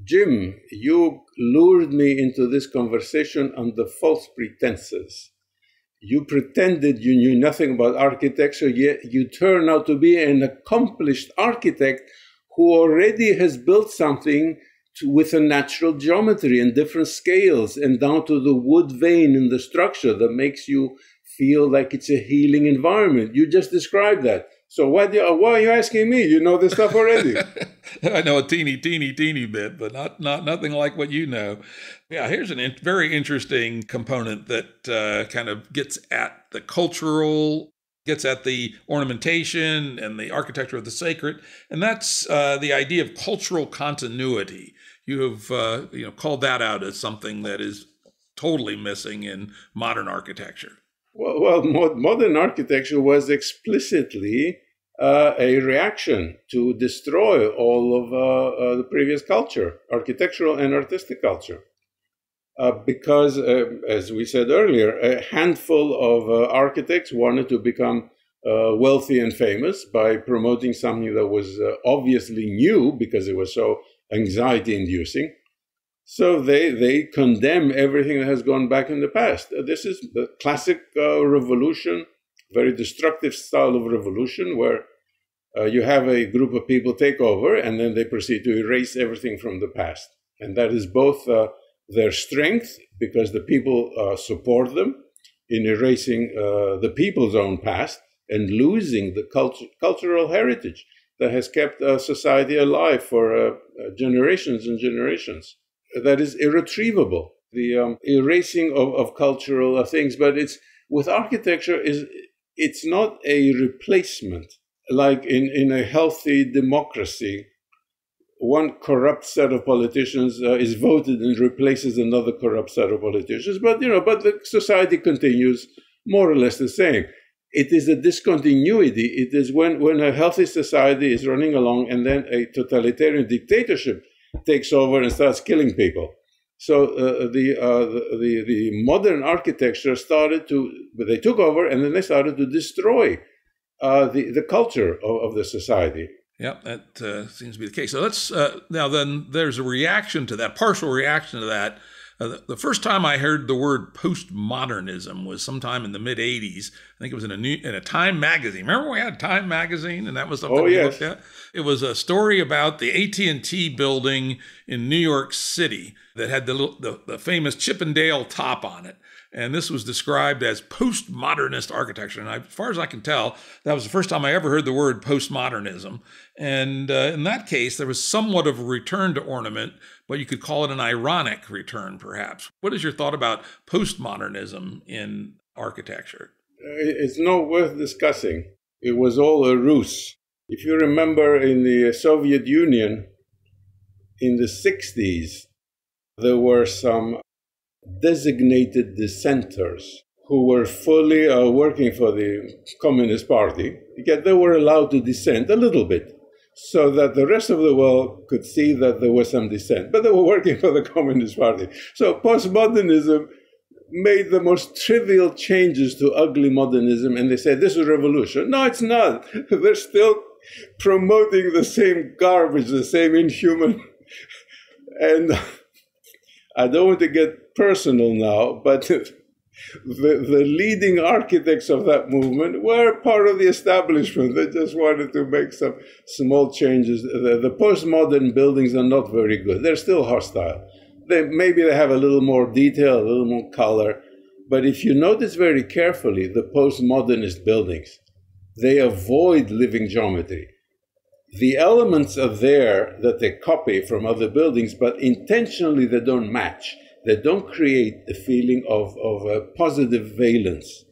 Jim, you lured me into this conversation under false pretenses. You pretended you knew nothing about architecture, yet you turn out to be an accomplished architect who already has built something with a natural geometry and different scales and down to the wood vein in the structure that makes you feel like it's a healing environment. You just described that. So why are you asking me? You know this stuff already. I know a teeny bit, but not nothing like what you know. Yeah, here's a very interesting component that kind of gets at the cultural, gets at the ornamentation and the architecture of the sacred, and that's the idea of cultural continuity. You have called that out as something that is totally missing in modern architecture. Well, modern architecture was explicitly a reaction to destroy all of the previous culture, architectural and artistic culture. Because, as we said earlier, a handful of architects wanted to become wealthy and famous by promoting something that was obviously new because it was so anxiety-inducing. So they condemn everything that has gone back in the past. This is the classic revolution, very destructive style of revolution, where you have a group of people take over and then they proceed to erase everything from the past. And that is both their strength, because the people support them in erasing the people's own past and losing the cultural heritage that has kept society alive for generations and generations. That is irretrievable, the erasing of cultural things. But with architecture, it's not a replacement. Like in a healthy democracy, one corrupt set of politicians is voted and replaces another corrupt set of politicians. But the society continues more or less the same. It is a discontinuity. It is when a healthy society is running along and then a totalitarian dictatorship takes over and starts killing people. So the modern architecture they took over and then they started to destroy the culture of the society. Yeah, that seems to be the case. So let's now then. There's a reaction to that, partial reaction to that. The first time I heard the word postmodernism was sometime in the mid '80s. I think it was in a Time magazine. Remember we had Time magazine, and that was something we looked at. It was a story about the AT&T building in New York City that had the famous Chippendale top on it. And this was described as postmodernist architecture. And as far as I can tell, that was the first time I ever heard the word postmodernism. And in that case, there was somewhat of a return to ornament, but you could call it an ironic return, perhaps. What is your thought about postmodernism in architecture? It's not worth discussing. It was all a ruse. If you remember, in the Soviet Union, in the 60s, there were some designated dissenters who were fully working for the Communist Party, yet they were allowed to dissent a little bit so that the rest of the world could see that there was some dissent, but they were working for the Communist Party. So postmodernism made the most trivial changes to ugly modernism, and they said, this is a revolution. No, it's not. They're still promoting the same garbage, the same inhuman. And I don't want to get personal now, but the leading architects of that movement were part of the establishment. They just wanted to make some small changes. The postmodern buildings are not very good. They're still hostile. Maybe they have a little more detail, a little more color, But if you notice very carefully, the postmodernist buildings, they avoid living geometry. The elements are there that they copy from other buildings, but intentionally they don't match. They don't create a feeling of a positive valence.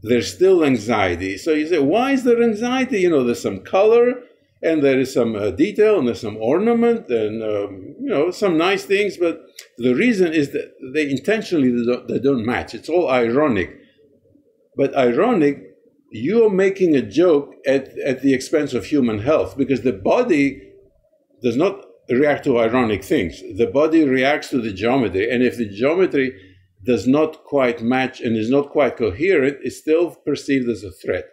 There's still anxiety. So you say, why is there anxiety? You know, there's some color, and there is some detail, and there's some ornament, and some nice things. But the reason is that they intentionally they don't match. It's all ironic. But ironic, you're making a joke at the expense of human health, because the body does not react to ironic things. The body reacts to the geometry, and if the geometry does not quite match and is not quite coherent, it's still perceived as a threat.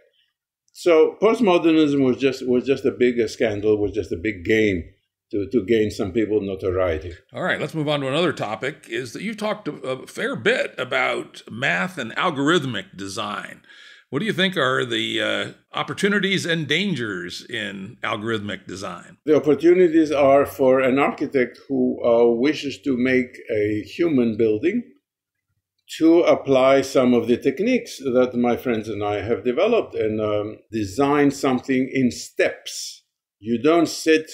So postmodernism was just a big scandal, was just a big game to gain some people notoriety. All right, let's move on to another topic, is that you've talked a fair bit about math and algorithmic design. What do you think are the opportunities and dangers in algorithmic design? The opportunities are for an architect who wishes to make a human building to apply some of the techniques that my friends and I have developed and design something in steps. You don't sit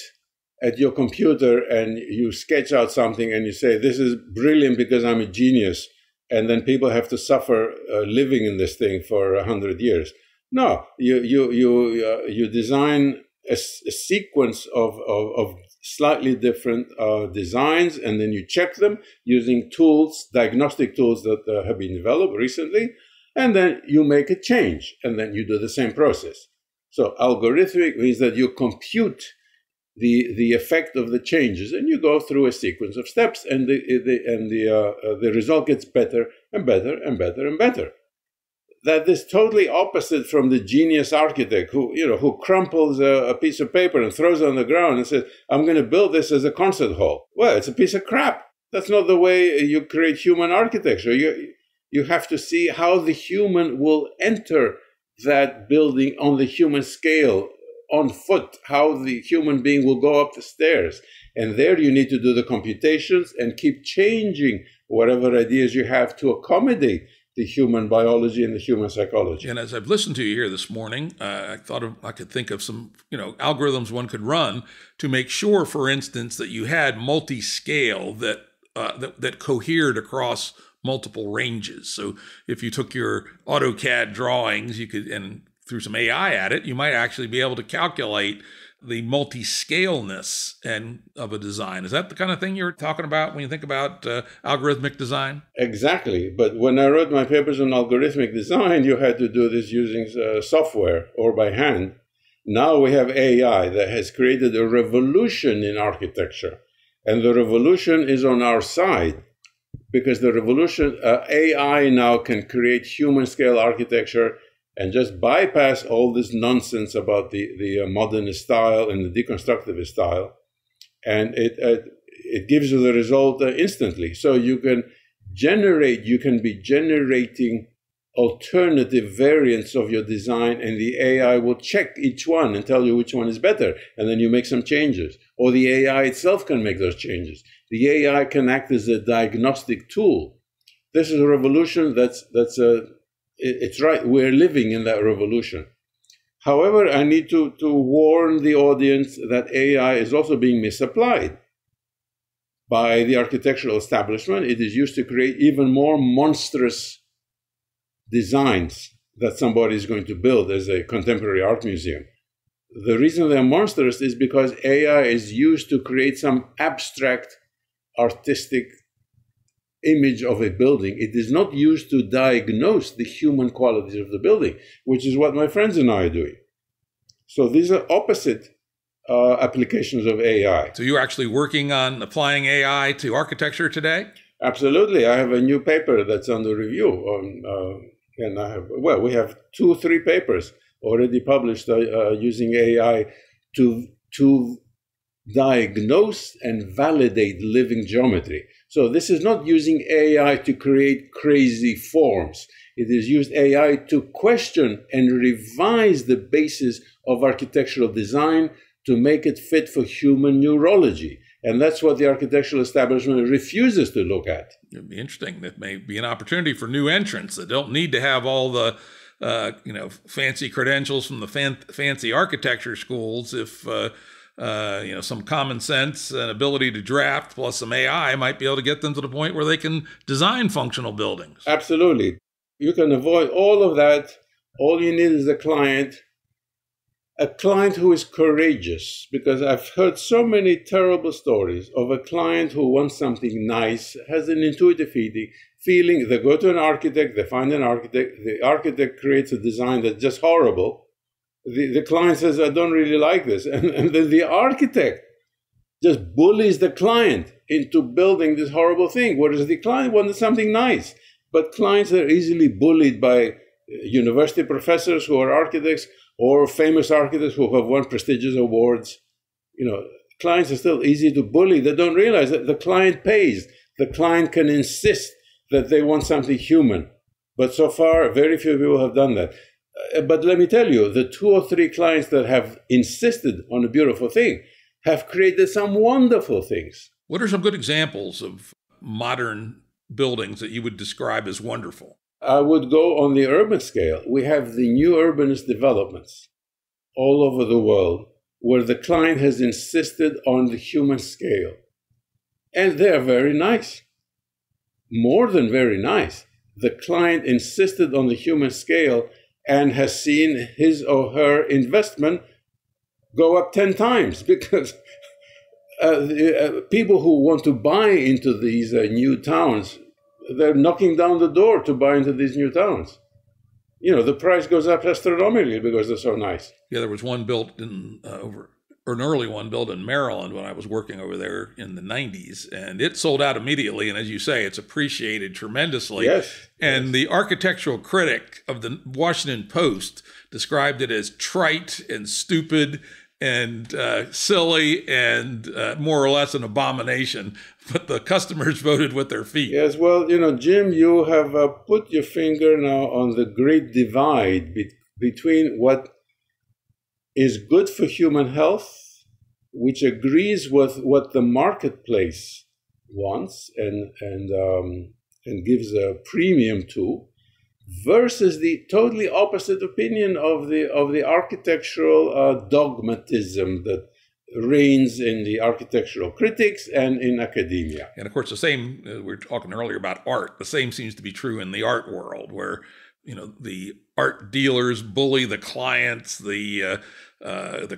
at your computer and you sketch out something and you say, this is brilliant because I'm a genius, and then people have to suffer living in this thing for 100 years. No, you design a sequence of slightly different designs, and then you check them using tools, diagnostic tools that have been developed recently, and then you make a change, and then you do the same process. So algorithmic means that you compute the effect of the changes, and you go through a sequence of steps, and the result gets better and better and better and better. That is totally opposite from the genius architect who crumples a piece of paper and throws it on the ground and says, I'm going to build this as a concert hall. Well, it's a piece of crap. That's not the way you create human architecture. You have to see how the human will enter that building on the human scale, on foot, how the human being will go up the stairs. And there you need to do the computations and keep changing whatever ideas you have to accommodate the human biology and the human psychology. And as I've listened to you here this morning, I could think of some, algorithms one could run to make sure, for instance, that you had multi-scale that cohered across multiple ranges. So if you took your AutoCAD drawings, you could, and threw some AI at it, you might actually be able to calculate the multi-scaleness of a design. Is that the kind of thing you're talking about when you think about algorithmic design? Exactly. But when I wrote my papers on algorithmic design, you had to do this using software or by hand. Now we have AI that has created a revolution in architecture. And the revolution is on our side, because the revolution, AI now can create human-scale architecture and just bypass all this nonsense about the modernist style and the deconstructivist style. And it gives you the result instantly. So you can be generating alternative variants of your design, and the AI will check each one and tell you which one is better. And then you make some changes. Or the AI itself can make those changes. The AI can act as a diagnostic tool. This is a revolution it's right, we're living in that revolution. However, I need to warn the audience that AI is also being misapplied by the architectural establishment. It is used to create even more monstrous designs that somebody is going to build as a contemporary art museum. The reason they're monstrous is because AI is used to create some abstract artistic image of a building. It is not used to diagnose the human qualities of the building, which is what my friends and I are doing. So these are opposite applications of AI. So you're actually working on applying AI to architecture today? Absolutely. I have a new paper that's under review. We have 2-3 papers already published using AI to diagnose and validate living geometry. So this is not using AI to create crazy forms. It is used AI to question and revise the basis of architectural design to make it fit for human neurology. And that's what the architectural establishment refuses to look at. It'd be interesting. That may be an opportunity for new entrants that don't need to have all the fancy credentials from the fancy architecture schools. If some common sense and ability to draft plus some AI might be able to get them to the point where they can design functional buildings. Absolutely. You can avoid all of that. All you need is a client who is courageous, because I've heard so many terrible stories of a client who wants something nice, has an intuitive feeling. They go to an architect, they find an architect, the architect creates a design that's just horrible. The client says, I don't really like this. And then the architect just bullies the client into building this horrible thing, whereas the client wanted something nice. But clients are easily bullied by university professors who are architects or famous architects who have won prestigious awards. Clients are still easy to bully. They don't realize that the client pays. The client can insist that they want something human. But so far, very few people have done that. But let me tell you, the 2 or 3 clients that have insisted on a beautiful thing have created some wonderful things. What are some good examples of modern buildings that you would describe as wonderful? I would go on the urban scale. We have the new urbanist developments all over the world where the client has insisted on the human scale. And they're very nice. More than very nice. The client insisted on the human scale and has seen his or her investment go up 10 times because people who want to buy into these new towns, they're knocking down the door to buy into these new towns. The price goes up astronomically because they're so nice. Yeah, there was one built an early one built in Maryland when I was working over there in the 90s, and it sold out immediately. And as you say, it's appreciated tremendously. Yes. And the architectural critic of the Washington Post described it as trite and stupid and silly and more or less an abomination. But the customers voted with their feet. Yes, well, Jim, you have put your finger now on the great divide between what is good for human health, which agrees with what the marketplace wants and gives a premium to, versus the totally opposite opinion of the architectural dogmatism that reigns in the architectural critics and in academia. And of course, the same, we were talking earlier about art, the same seems to be true in the art world, where the art dealers bully the clients, the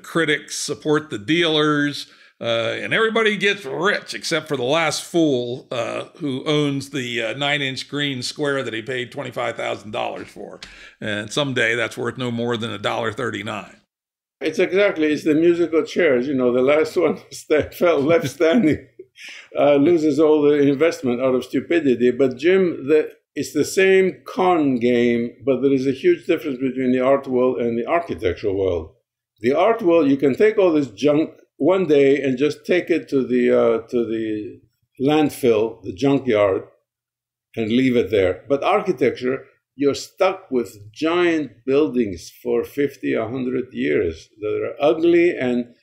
critics support the dealers, and everybody gets rich except for the last fool who owns the 9-inch green square that he paid $25,000 for. And someday that's worth no more than $1.39. It's the musical chairs. The last one left standing loses all the investment out of stupidity. But Jim, it's the same con game, but there is a huge difference between the art world and the architectural world. The art world, you can take all this junk one day and just take it to the landfill, the junkyard, and leave it there. But architecture, you're stuck with giant buildings for 50, 100 years that are ugly and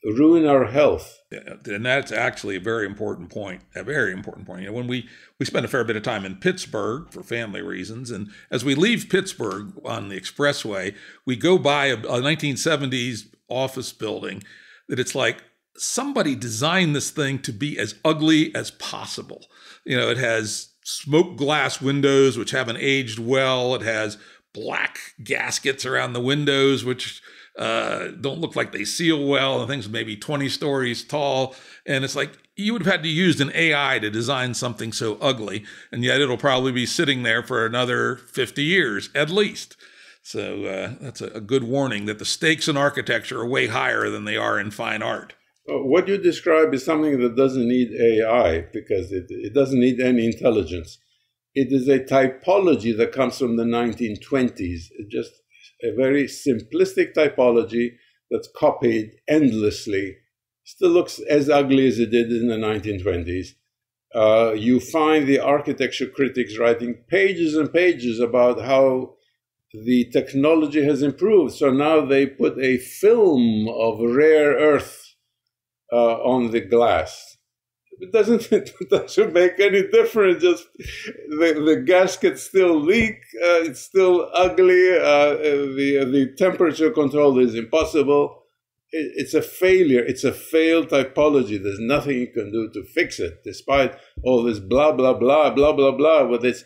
ruin our health. Yeah, and that's actually a very important point. When we spend a fair bit of time in Pittsburgh for family reasons, and as we leave Pittsburgh on the expressway, we go by a 1970s office building that it's like somebody designed this thing to be as ugly as possible. It has smoked glass windows, which haven't aged well. It has black gaskets around the windows, which don't look like they seal well. The thing's maybe 20 stories tall. And it's like you would have had to use an AI to design something so ugly. And yet it'll probably be sitting there for another 50 years at least. So that's a good warning that the stakes in architecture are way higher than they are in fine art. What you describe is something that doesn't need AI because it doesn't need any intelligence. It is a typology that comes from the 1920s. It's just a very simplistic typology that's copied endlessly. Still looks as ugly as it did in the 1920s. You find the architecture critics writing pages and pages about how the technology has improved. So now they put a film of rare earth on the glass. it doesn't make any difference. Just the gasket still leak. It's still ugly. The temperature control is impossible. It's a failure. It's a failed typology. There's nothing you can do to fix it, despite all this blah, blah, blah, blah, blah, blah. But it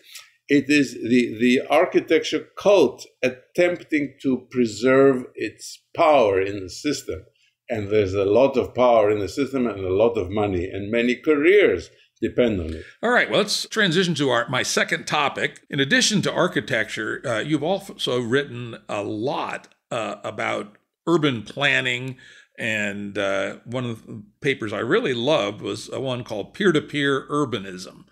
is the architecture cult attempting to preserve its power in the system. And there's a lot of power in the system and a lot of money, and many careers depend on it. All right, well, let's transition to my second topic. In addition to architecture, you've also written a lot about urban planning, and one of the papers I really loved was one called Peer-to-Peer Urbanism.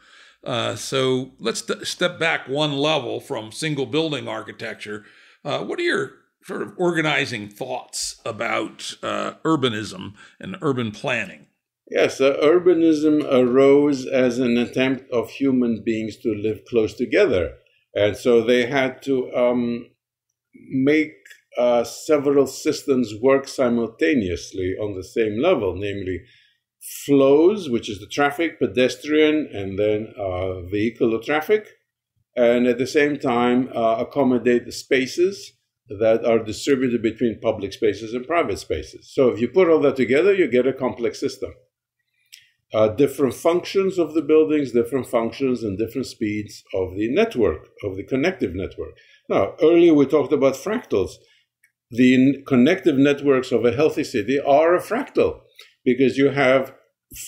So let's step back one level from single building architecture. What are your sort of organizing thoughts about urbanism and urban planning? Yes, urbanism arose as an attempt of human beings to live close together. And so they had to make several systems work simultaneously on the same level, namely flows, which is the traffic, pedestrian, and then vehicular traffic, and at the same time accommodate the spaces that are distributed between public spaces and private spaces. So if you put all that together, you get a complex system. Different functions of the buildings, different functions and different speeds of the network, of the connective network. Now, earlier we talked about fractals. The connective networks of a healthy city are a fractal because you have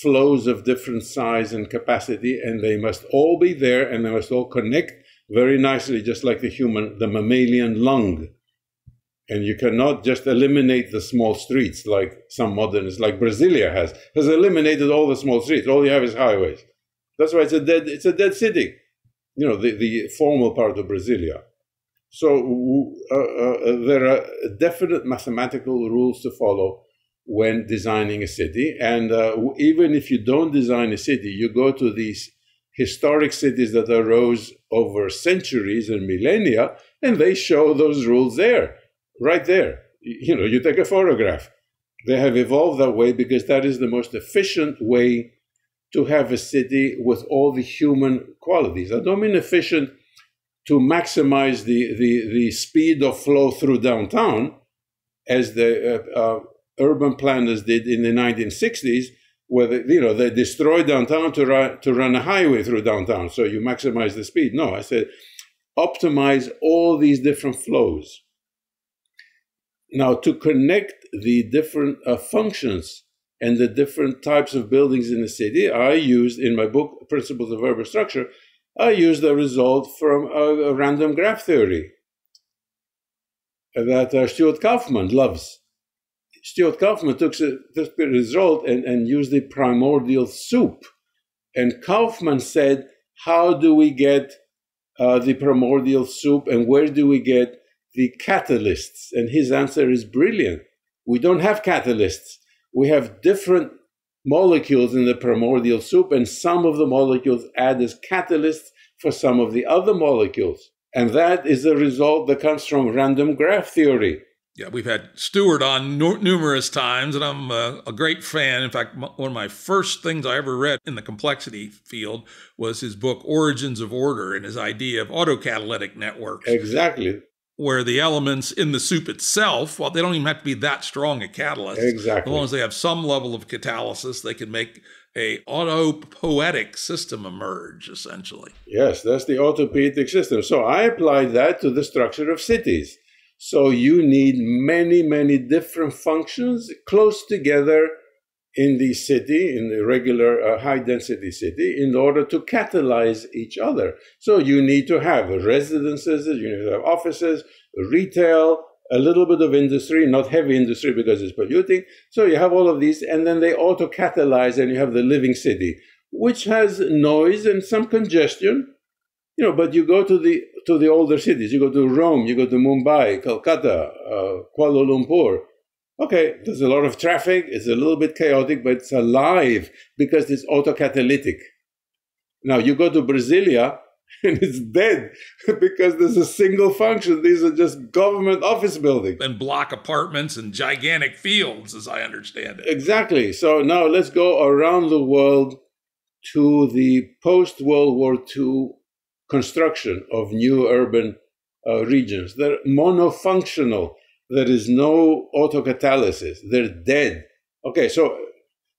flows of different size and capacity, and they must all be there, and they must all connect very nicely, just like the mammalian lung. And you cannot just eliminate the small streets like some modernists, like Brasilia has eliminated all the small streets. All you have is highways. That's why it's a dead city, the formal part of Brasilia. So there are definite mathematical rules to follow when designing a city. And even if you don't design a city, you go to these historic cities that arose over centuries and millennia, and they show those rules there. Right there. You take a photograph. They have evolved that way because that is the most efficient way to have a city with all the human qualities. I don't mean efficient to maximize the speed of flow through downtown, as the urban planners did in the 1960s, where they destroyed downtown to run a highway through downtown, so you maximize the speed. No, I said optimize all these different flows. Now, to connect the different functions and the different types of buildings in the city, I used, in my book, Principles of Urban Structure, I used a result from a random graph theory that Stuart Kaufman loves. Stuart Kaufman took the result and used the primordial soup. And Kaufman said, how do we get the primordial soup, and where do we get the catalysts? And his answer is brilliant. We don't have catalysts. We have different molecules in the primordial soup, and some of the molecules add as catalysts for some of the other molecules. And that is a result that comes from random graph theory. Yeah, we've had Stuart on numerous times, and I'm a great fan. In fact, one of my first things I ever read in the complexity field was his book, Origins of Order, and his idea of autocatalytic networks. Exactly. Where the elements in the soup itself, well, they don't even have to be that strong a catalyst. Exactly. As long as they have some level of catalysis, they can make a autopoietic system emerge, essentially. Yes, that's the autopoietic system. So I applied that to the structure of cities. So you need many, many different functions close together in the city, in the regular high-density city, in order to catalyze each other. So you need to have residences, you need to have offices, retail, a little bit of industry, not heavy industry because it's polluting. So you have all of these, and then they auto-catalyze, and you have the living city, which has noise and some congestion. But you go to the older cities. You go to Rome, you go to Mumbai, Calcutta, Kuala Lumpur. Okay, there's a lot of traffic. It's a little bit chaotic, but it's alive because it's autocatalytic. Now you go to Brasilia and it's dead because there's a single function. These are just government office buildings. And block apartments and gigantic fields, as I understand it. Exactly. So now let's go around the world to the post-World War II construction of new urban regions. They're monofunctional. There is no autocatalysis. They're dead. Okay, so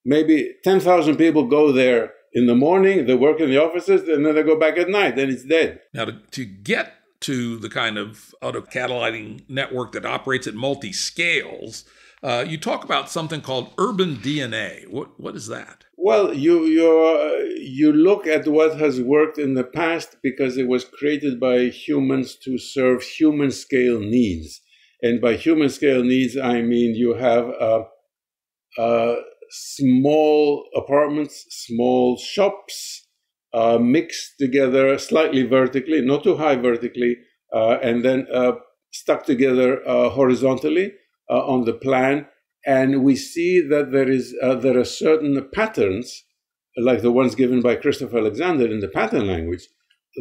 maybe 10,000 people go there in the morning, they work in the offices, and then they go back at night, then it's dead. Now, to get to the kind of autocatalyzing network that operates at multi-scales, you talk about something called urban DNA. What is that? Well, you look at what has worked in the past because it was created by humans to serve human scale needs. And by human scale needs, I mean you have small apartments, small shops, mixed together slightly vertically, not too high vertically, and then stuck together horizontally on the plan. And we see that there are certain patterns, like the ones given by Christopher Alexander in the pattern language,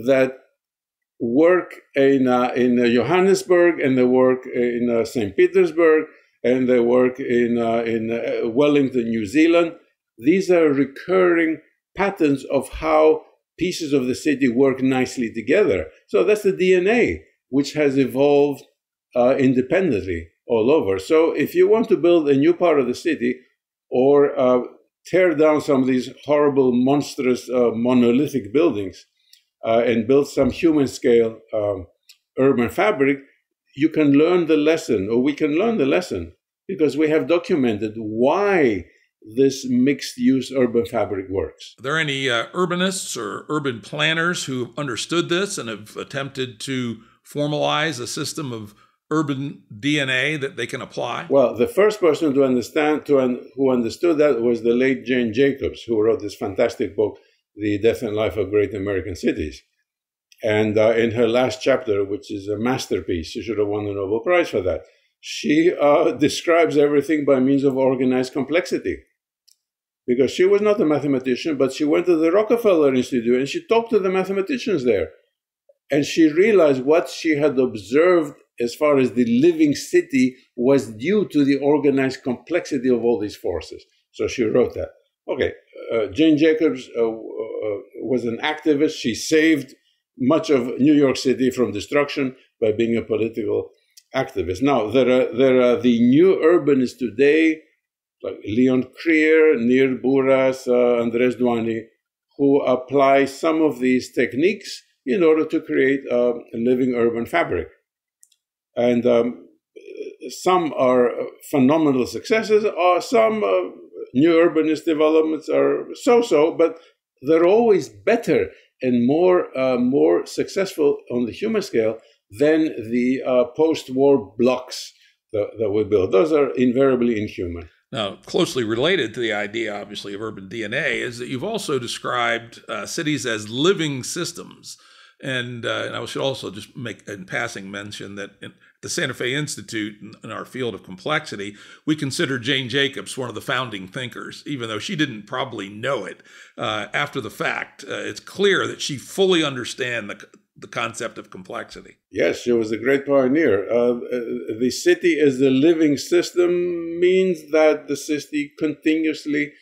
that work in Johannesburg, and they work in St. Petersburg, and they work in Wellington, New Zealand. These are recurring patterns of how pieces of the city work nicely together. So that's the DNA, which has evolved independently all over. So if you want to build a new part of the city, or tear down some of these horrible, monstrous, monolithic buildings, and build some human scale urban fabric, you can learn the lesson, or we can learn the lesson, because we have documented why this mixed use urban fabric works. Are there any urbanists or urban planners who have understood this and have attempted to formalize a system of urban DNA that they can apply? Well, the first person who understood that was the late Jane Jacobs, who wrote this fantastic book, The Death and Life of Great American Cities. And in her last chapter, which is a masterpiece, she should have won the Nobel Prize for that, she describes everything by means of organized complexity. Because she was not a mathematician, but she went to the Rockefeller Institute and she talked to the mathematicians there. And she realized what she had observed as far as the living city was due to the organized complexity of all these forces. So she wrote that. Okay, Jane Jacobs was an activist. She saved much of New York City from destruction by being a political activist. Now, there are the new urbanists today, like Leon Krier, Nir Buras, Andres Douani, who apply some of these techniques in order to create a living urban fabric. And some are phenomenal successes, or some new urbanist developments are so-so, but they're always better and more successful on the human scale than the post-war blocks that we build. Those are invariably inhuman. Now, closely related to the idea, obviously, of urban DNA is that you've also described cities as living systems. And I should also just make in passing mention that at the Santa Fe Institute, in our field of complexity, we consider Jane Jacobs one of the founding thinkers, even though she didn't probably know it after the fact. It's clear that she fully understands the concept of complexity. Yes, she was a great pioneer. The city as a living system means that the city continuously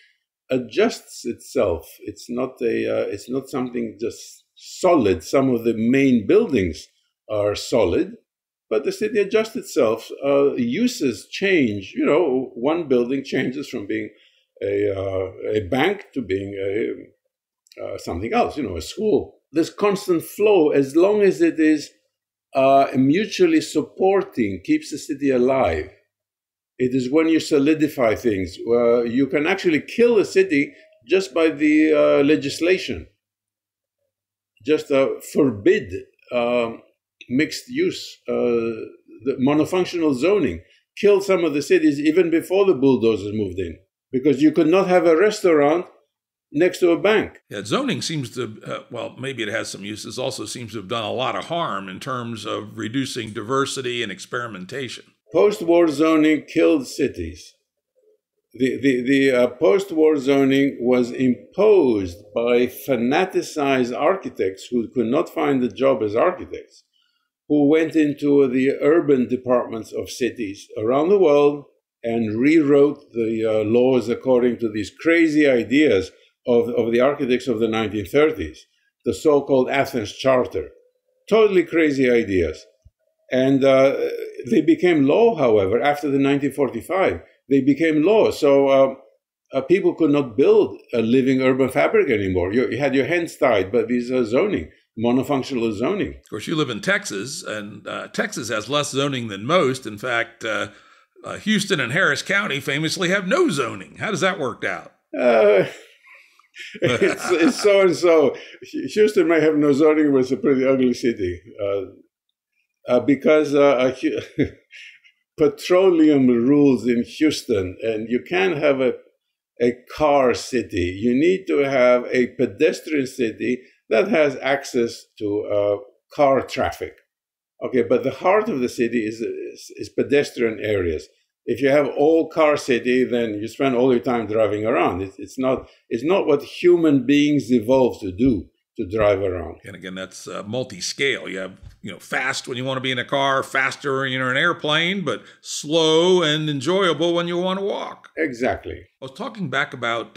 adjusts itself. It's not something just solid. Some of the main buildings are solid, but the city adjusts itself. Uses change. You know, one building changes from being a bank to being something else. You know, a school. This constant flow, as long as it is mutually supporting, keeps the city alive. It is when you solidify things. You can actually kill a city just by the legislation. Just forbid mixed use, the monofunctional zoning. Kill some of the cities even before the bulldozers moved in, because you could not have a restaurant next to a bank. Yeah, zoning seems to, well, maybe it has some uses, also seems to have done a lot of harm in terms of reducing diversity and experimentation. Post-war zoning killed cities. The post-war zoning was imposed by fanaticized architects who could not find a job as architects, who went into the urban departments of cities around the world and rewrote the laws according to these crazy ideas of the architects of the 1930s, the so-called Athens Charter. Totally crazy ideas. And they became law, however, after the 1945. They became law. So people could not build a living urban fabric anymore. You had your hands tied by these zoning, monofunctional zoning. Of course, you live in Texas, and Texas has less zoning than most. In fact, Houston and Harris County famously have no zoning. How does that work out? It's so and so. Houston may have no zoning, but it's a pretty ugly city because petroleum rules in Houston, and you can't have a car city. You need to have a pedestrian city that has access to car traffic. Okay, but the heart of the city is pedestrian areas. If you have all car city, then you spend all your time driving around. It's not what human beings evolved to do, to drive around. And again, that's multi-scale. You have fast when you want to be in a car, faster when you're in an airplane, but slow and enjoyable when you want to walk. Exactly. I was talking back about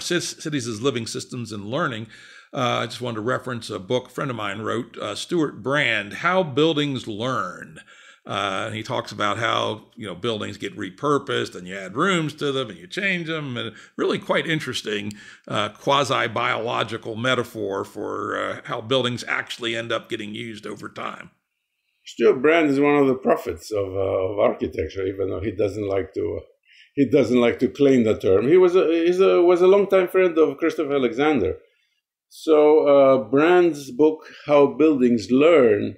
cities as living systems and learning. I just wanted to reference a book a friend of mine wrote, Stuart Brand, How Buildings Learn. He talks about how buildings get repurposed and you add rooms to them and you change them, and really quite interesting quasi-biological metaphor for how buildings actually end up getting used over time. Stuart Brand is one of the prophets of architecture, even though he doesn't like to claim the term. He was a longtime friend of Christopher Alexander. So Brand's book, How Buildings Learn,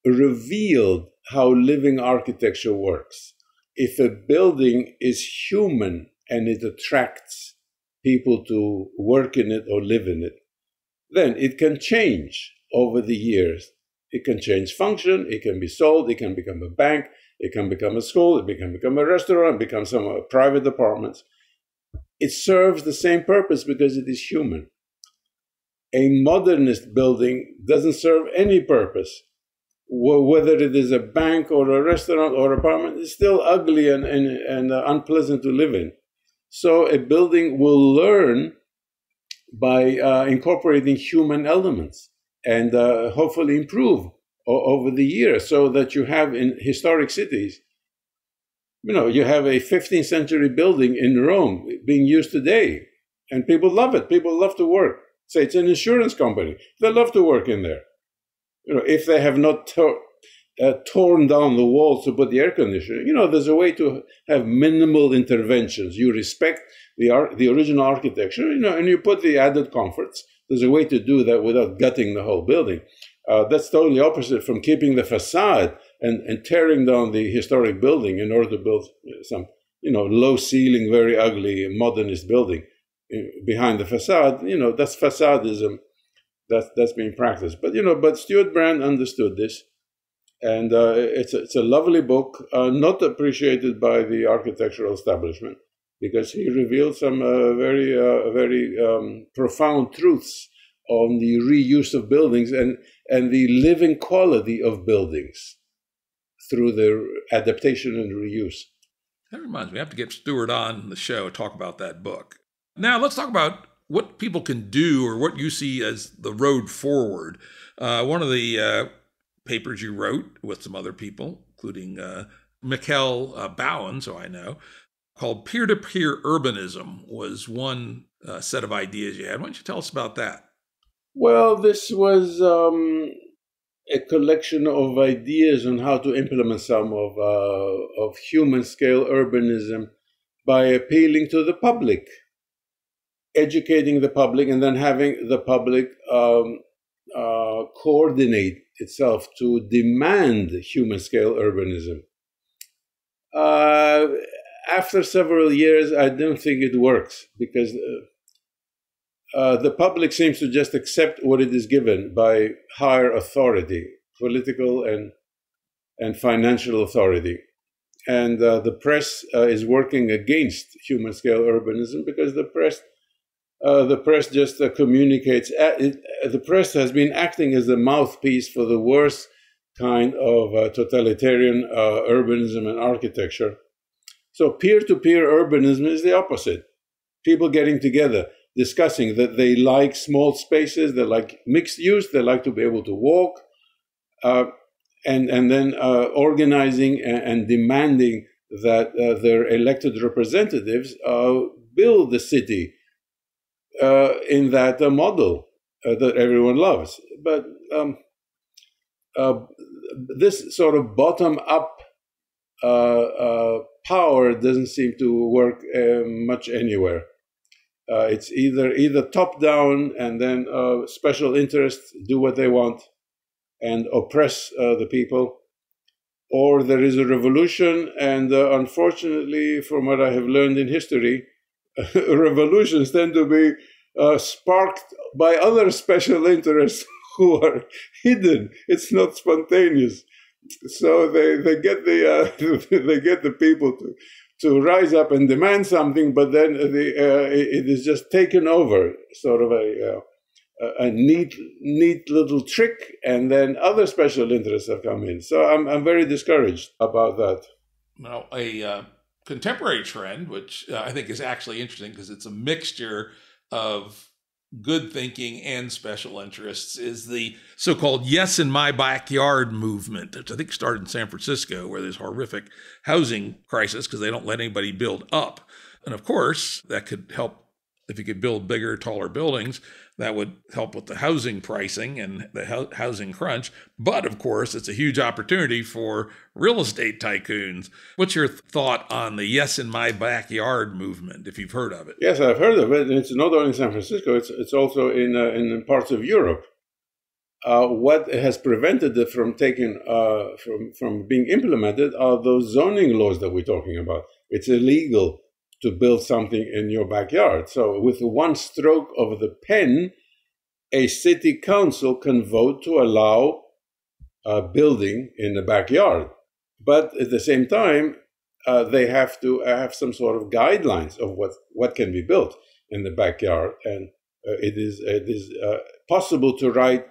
revealed how living architecture works. If a building is human and it attracts people to work in it or live in it, then it can change over the years. It can change function, it can be sold, it can become a bank, it can become a school, it can become a restaurant, become some private apartments. It serves the same purpose because it is human. A modernist building doesn't serve any purpose. Whether it is a bank or a restaurant or apartment, it's still ugly and unpleasant to live in. So a building will learn by incorporating human elements and hopefully improve over the years, so that you have in historic cities, you have a 15th century building in Rome being used today, and people love it. People love to work. Say it's an insurance company. They love to work in there. If they have not torn down the walls to put the air conditioning, there's a way to have minimal interventions. You respect the original architecture, and you put the added comforts. There's a way to do that without gutting the whole building. That's totally opposite from keeping the facade and tearing down the historic building in order to build some, low ceiling, very ugly modernist building behind the facade. That's facadism. That's being practiced. But Stuart Brand understood this, and it's a lovely book, not appreciated by the architectural establishment, because he revealed some very profound truths on the reuse of buildings and the living quality of buildings through their adaptation and reuse. That reminds me, I have to get Stuart on the show, talk about that book. Now let's talk about what people can do, or what you see as the road forward. One of the papers you wrote with some other people, including Mikkel Bowen, so I know, called Peer-to-Peer Urbanism, was one set of ideas you had. Why don't you tell us about that? Well, this was a collection of ideas on how to implement some of human-scale urbanism by appealing to the public, educating the public, and then having the public coordinate itself to demand human-scale urbanism. After several years, I don't think it works, because the public seems to just accept what it is given by higher authority, political and financial authority. And the press is working against human-scale urbanism, because the press just communicates. The press has been acting as the mouthpiece for the worst kind of totalitarian urbanism and architecture. So peer-to-peer urbanism is the opposite. people getting together, discussing that they like small spaces, they like mixed use, they like to be able to walk, and then organizing and demanding that their elected representatives build the city in that model that everyone loves. But this sort of bottom-up power doesn't seem to work much anywhere. It's either top-down, and then special interests do what they want and oppress the people, or there is a revolution, and unfortunately, from what I have learned in history, revolutions tend to be sparked by other special interests who are hidden. It's not spontaneous. So they get the people to rise up and demand something, but then it is just taken over, sort of a neat little trick, and then other special interests have come in. So I'm very discouraged about that. Now, a contemporary trend, which I think is actually interesting because it's a mixture of good thinking and special interests, is the so-called yes in my backyard movement, which I think started in San Francisco, where there's horrific housing crisis because they don't let anybody build up. And of course, that could help if you could build bigger, taller buildings. That would help with the housing pricing and the housing crunch. But of course, it's a huge opportunity for real estate tycoons. What's your thought on the yes in my backyard movement, if you've heard of it? Yes, I've heard of it. And it's not only in San Francisco, it's also in parts of Europe. What has prevented it from from being implemented are those zoning laws that we're talking about. It's illegal to build something in your backyard. So with one stroke of the pen, a city council can vote to allow building in the backyard. But at the same time, they have to have some sort of guidelines of what can be built in the backyard. And it is possible to write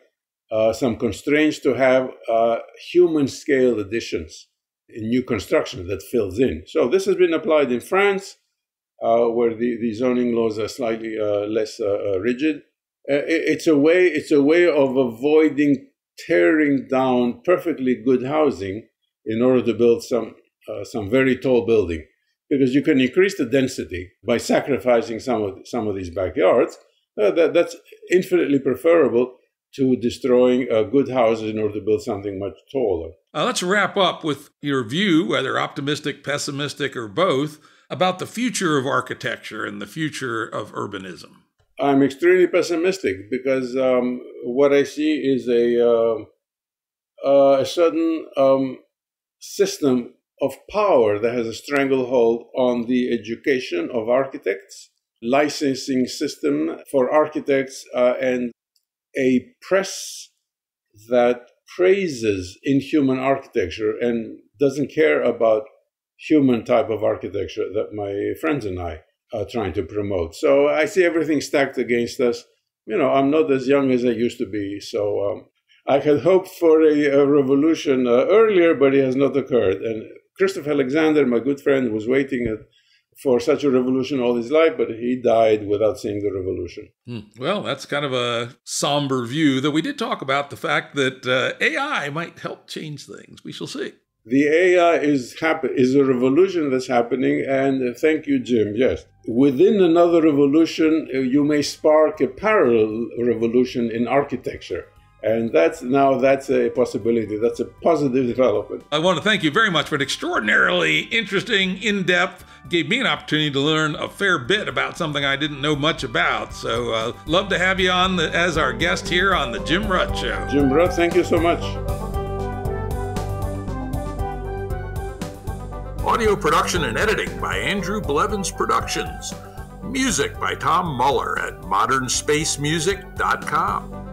some constraints to have human scale additions in new construction that fills in. So this has been applied in France, where the zoning laws are slightly less rigid. It's a way of avoiding tearing down perfectly good housing in order to build some very tall building, because you can increase the density by sacrificing some of these backyards. That's infinitely preferable to destroying good houses in order to build something much taller. Let's wrap up with your view, whether optimistic, pessimistic, or both, about the future of architecture and the future of urbanism. I'm extremely pessimistic because what I see is a certain system of power that has a stranglehold on the education of architects, licensing system for architects, and a press that praises inhuman architecture and doesn't care about human type of architecture that my friends and I are trying to promote. So I see everything stacked against us. You know, I'm not as young as I used to be, so I had hoped for a revolution earlier, but it has not occurred. And Christopher Alexander, my good friend, was waiting for such a revolution all his life, but he died without seeing the revolution. Well, that's kind of a somber view, though we did talk about the fact that AI might help change things. We shall see. The AI is a revolution that's happening, and thank you, Jim. Yes, within another revolution, you may spark a parallel revolution in architecture, and that's a possibility. That's a positive development. I want to thank you very much for an extraordinarily interesting, in-depth, gave me an opportunity to learn a fair bit about something I didn't know much about. So, love to have you on as our guest here on the Jim Rutt Show. Jim Rutt, thank you so much. Audio production and editing by Andrew Blevins Productions. Music by Tom Muller at modernspacemusic.com.